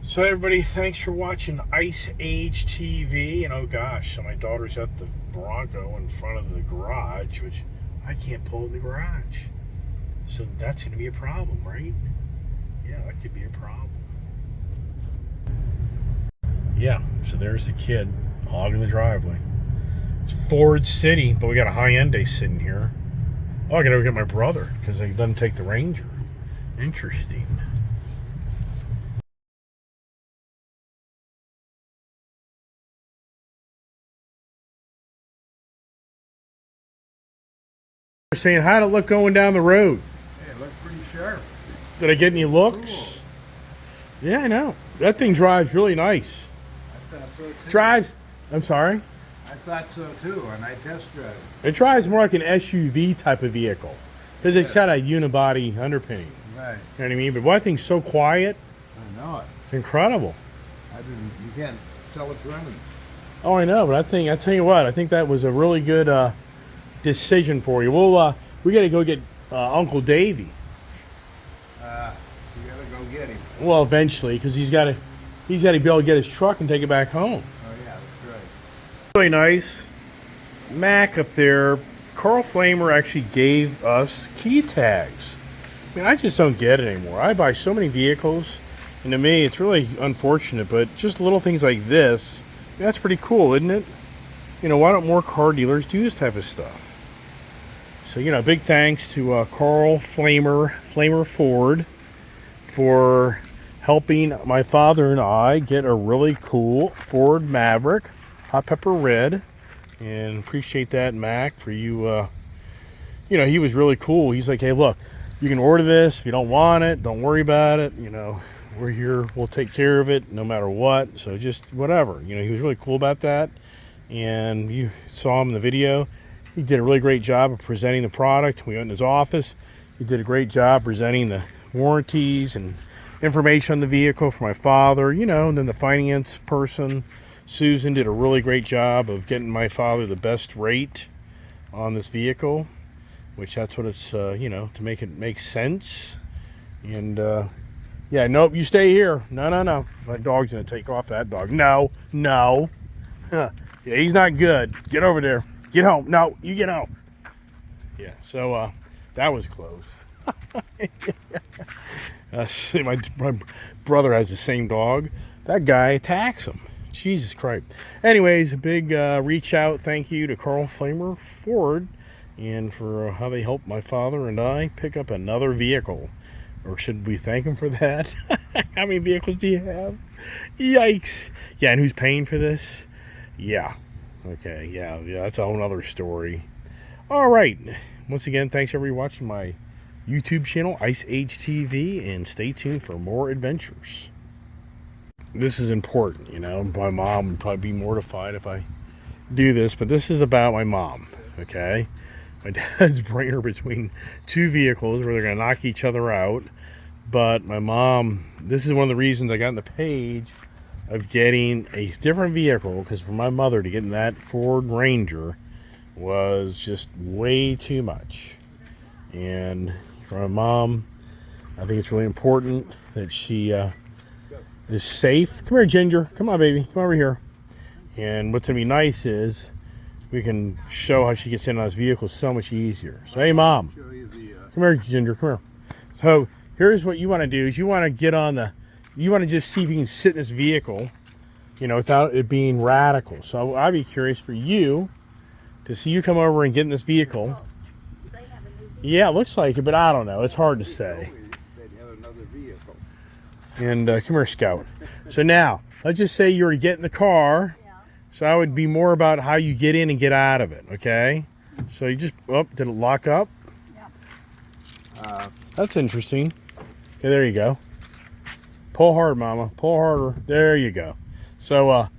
So everybody, thanks for watching Ice Age TV. And oh gosh, so my daughter's at the Bronco in front of the garage, which I can't pull in the garage. So that's going to be a problem, right? Yeah, that could be a problem. Yeah, so there's the kid hogging the driveway. It's Ford City, but we got a Hyundai sitting here. Oh, I gotta go get my brother because he doesn't take the Ranger. Interesting. Saying, how'd it look going down the road?
Hey, it looked pretty sharp.
Did I get any looks?
Cool.
Yeah, I know. That thing drives really nice.
I thought so too.
Drives, I'm sorry?
I thought so too, and I test drove it.
It drives more like an SUV type of vehicle. Because it's got a unibody underpinning.
Right.
You know what I mean? But that thing's so quiet.
I know it.
It's incredible.
You can't tell it's running.
Oh, I know. But I tell you what, I think that was a really good decision for you. Well, we got to go get Uncle Davey.
You gotta go get him.
Well, eventually, because he's got to be able to get his truck and take it back home.
Oh yeah, that's right.
Really nice. Mac up there. Carl Flamer actually gave us key tags. I mean, I just don't get it anymore. I buy so many vehicles, And to me, it's really unfortunate, but just little things like this, that's pretty cool, isn't it? You know, why don't more car dealers do this type of stuff? So, you know, big thanks to Carl Flamer Ford, for helping my father and I get a really cool Ford Maverick, hot pepper red. And appreciate that, Mac, for you. You know, he was really cool. He's like, hey, look, you can order this. If you don't want it, don't worry about it. You know, we're here. We'll take care of it no matter what. So just whatever. You know, he was really cool about that. And you saw him in the video. He did a really great job of presenting the product. We went in his office. He did a great job presenting the warranties and information on the vehicle for my father. You know, and then the finance person, Susan, did a really great job of getting my father the best rate on this vehicle, which that's what it's, you know, to make it make sense. And, yeah, nope, you stay here. No. My dog's going to take off that dog. No. Yeah, he's not good. Get over there. Get home. No, you get home. Yeah, so that was close. My brother has the same dog. That guy attacks him. Jesus Christ. Anyways, a big reach out thank you to Carl Flamer Ford, and for how they helped my father and I pick up another vehicle. Or should we thank him for that? How many vehicles do you have? Yikes. Yeah, and who's paying for this? Yeah. Okay, yeah, that's a whole other story. All right. Once again, thanks everybody for watching my YouTube channel, Ice Age TV, and stay tuned for more adventures. This is important, you know. My mom would probably be mortified if I do this, but this is about my mom, okay? My dad's bringing her between two vehicles where they're going to knock each other out. But my mom, this is one of the reasons I got on the page of getting a different vehicle, because for my mother to get in that Ford Ranger was just way too much. And for my mom, I think it's really important that she is safe. Come here, Ginger. Come on, baby. Come over here. And what's going to be nice is we can show how she gets in on this vehicle so much easier. So, hey, Mom. Come here, Ginger. Come here. So, here's what you want to do is you want to get on the, you want to just see if you can sit in this vehicle, you know, without it being radical. So, I'd be curious for you to see you come over and get in this vehicle. Yeah, it looks like it, but I don't know. It's hard to say. And come here, Scout. So now, let's just say you were to get in the car. So I would be more about how you get in and get out of it, okay? So you just, did it lock up? Yeah. That's interesting. Okay, there you go. Pull hard, Mama. Pull harder. There you go. So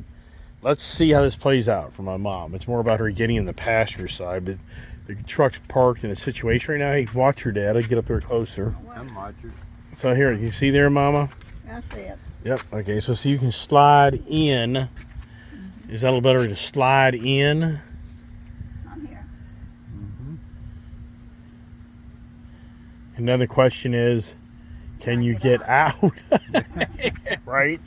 let's see how this plays out for my mom. It's more about her getting in the passenger side, but the truck's parked in a situation right now. Hey, watch her, Dad. I'll get up there closer.
I'm watching.
So here, you see there, Mama?
I see it.
Yep. Okay, so see, you can slide in. Is that a little better to slide in?
I'm here.
Another question is, can you get out? Right?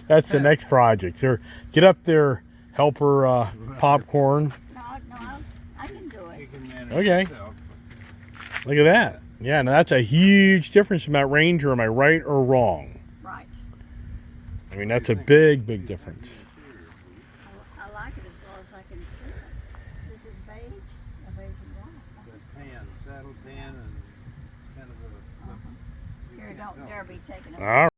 That's the next project. There, get up there, help her popcorn.
No, I can do it.
Okay. Look at that. Yeah, now that's a huge difference from that Ranger. Am I right or wrong?
Right.
I mean, that's a big, big difference.
I like it as well as I can see it. Is it beige? A beige and white?
It's a tan, saddle tan, and kind of a...
Here, don't dare be taking it.
All right.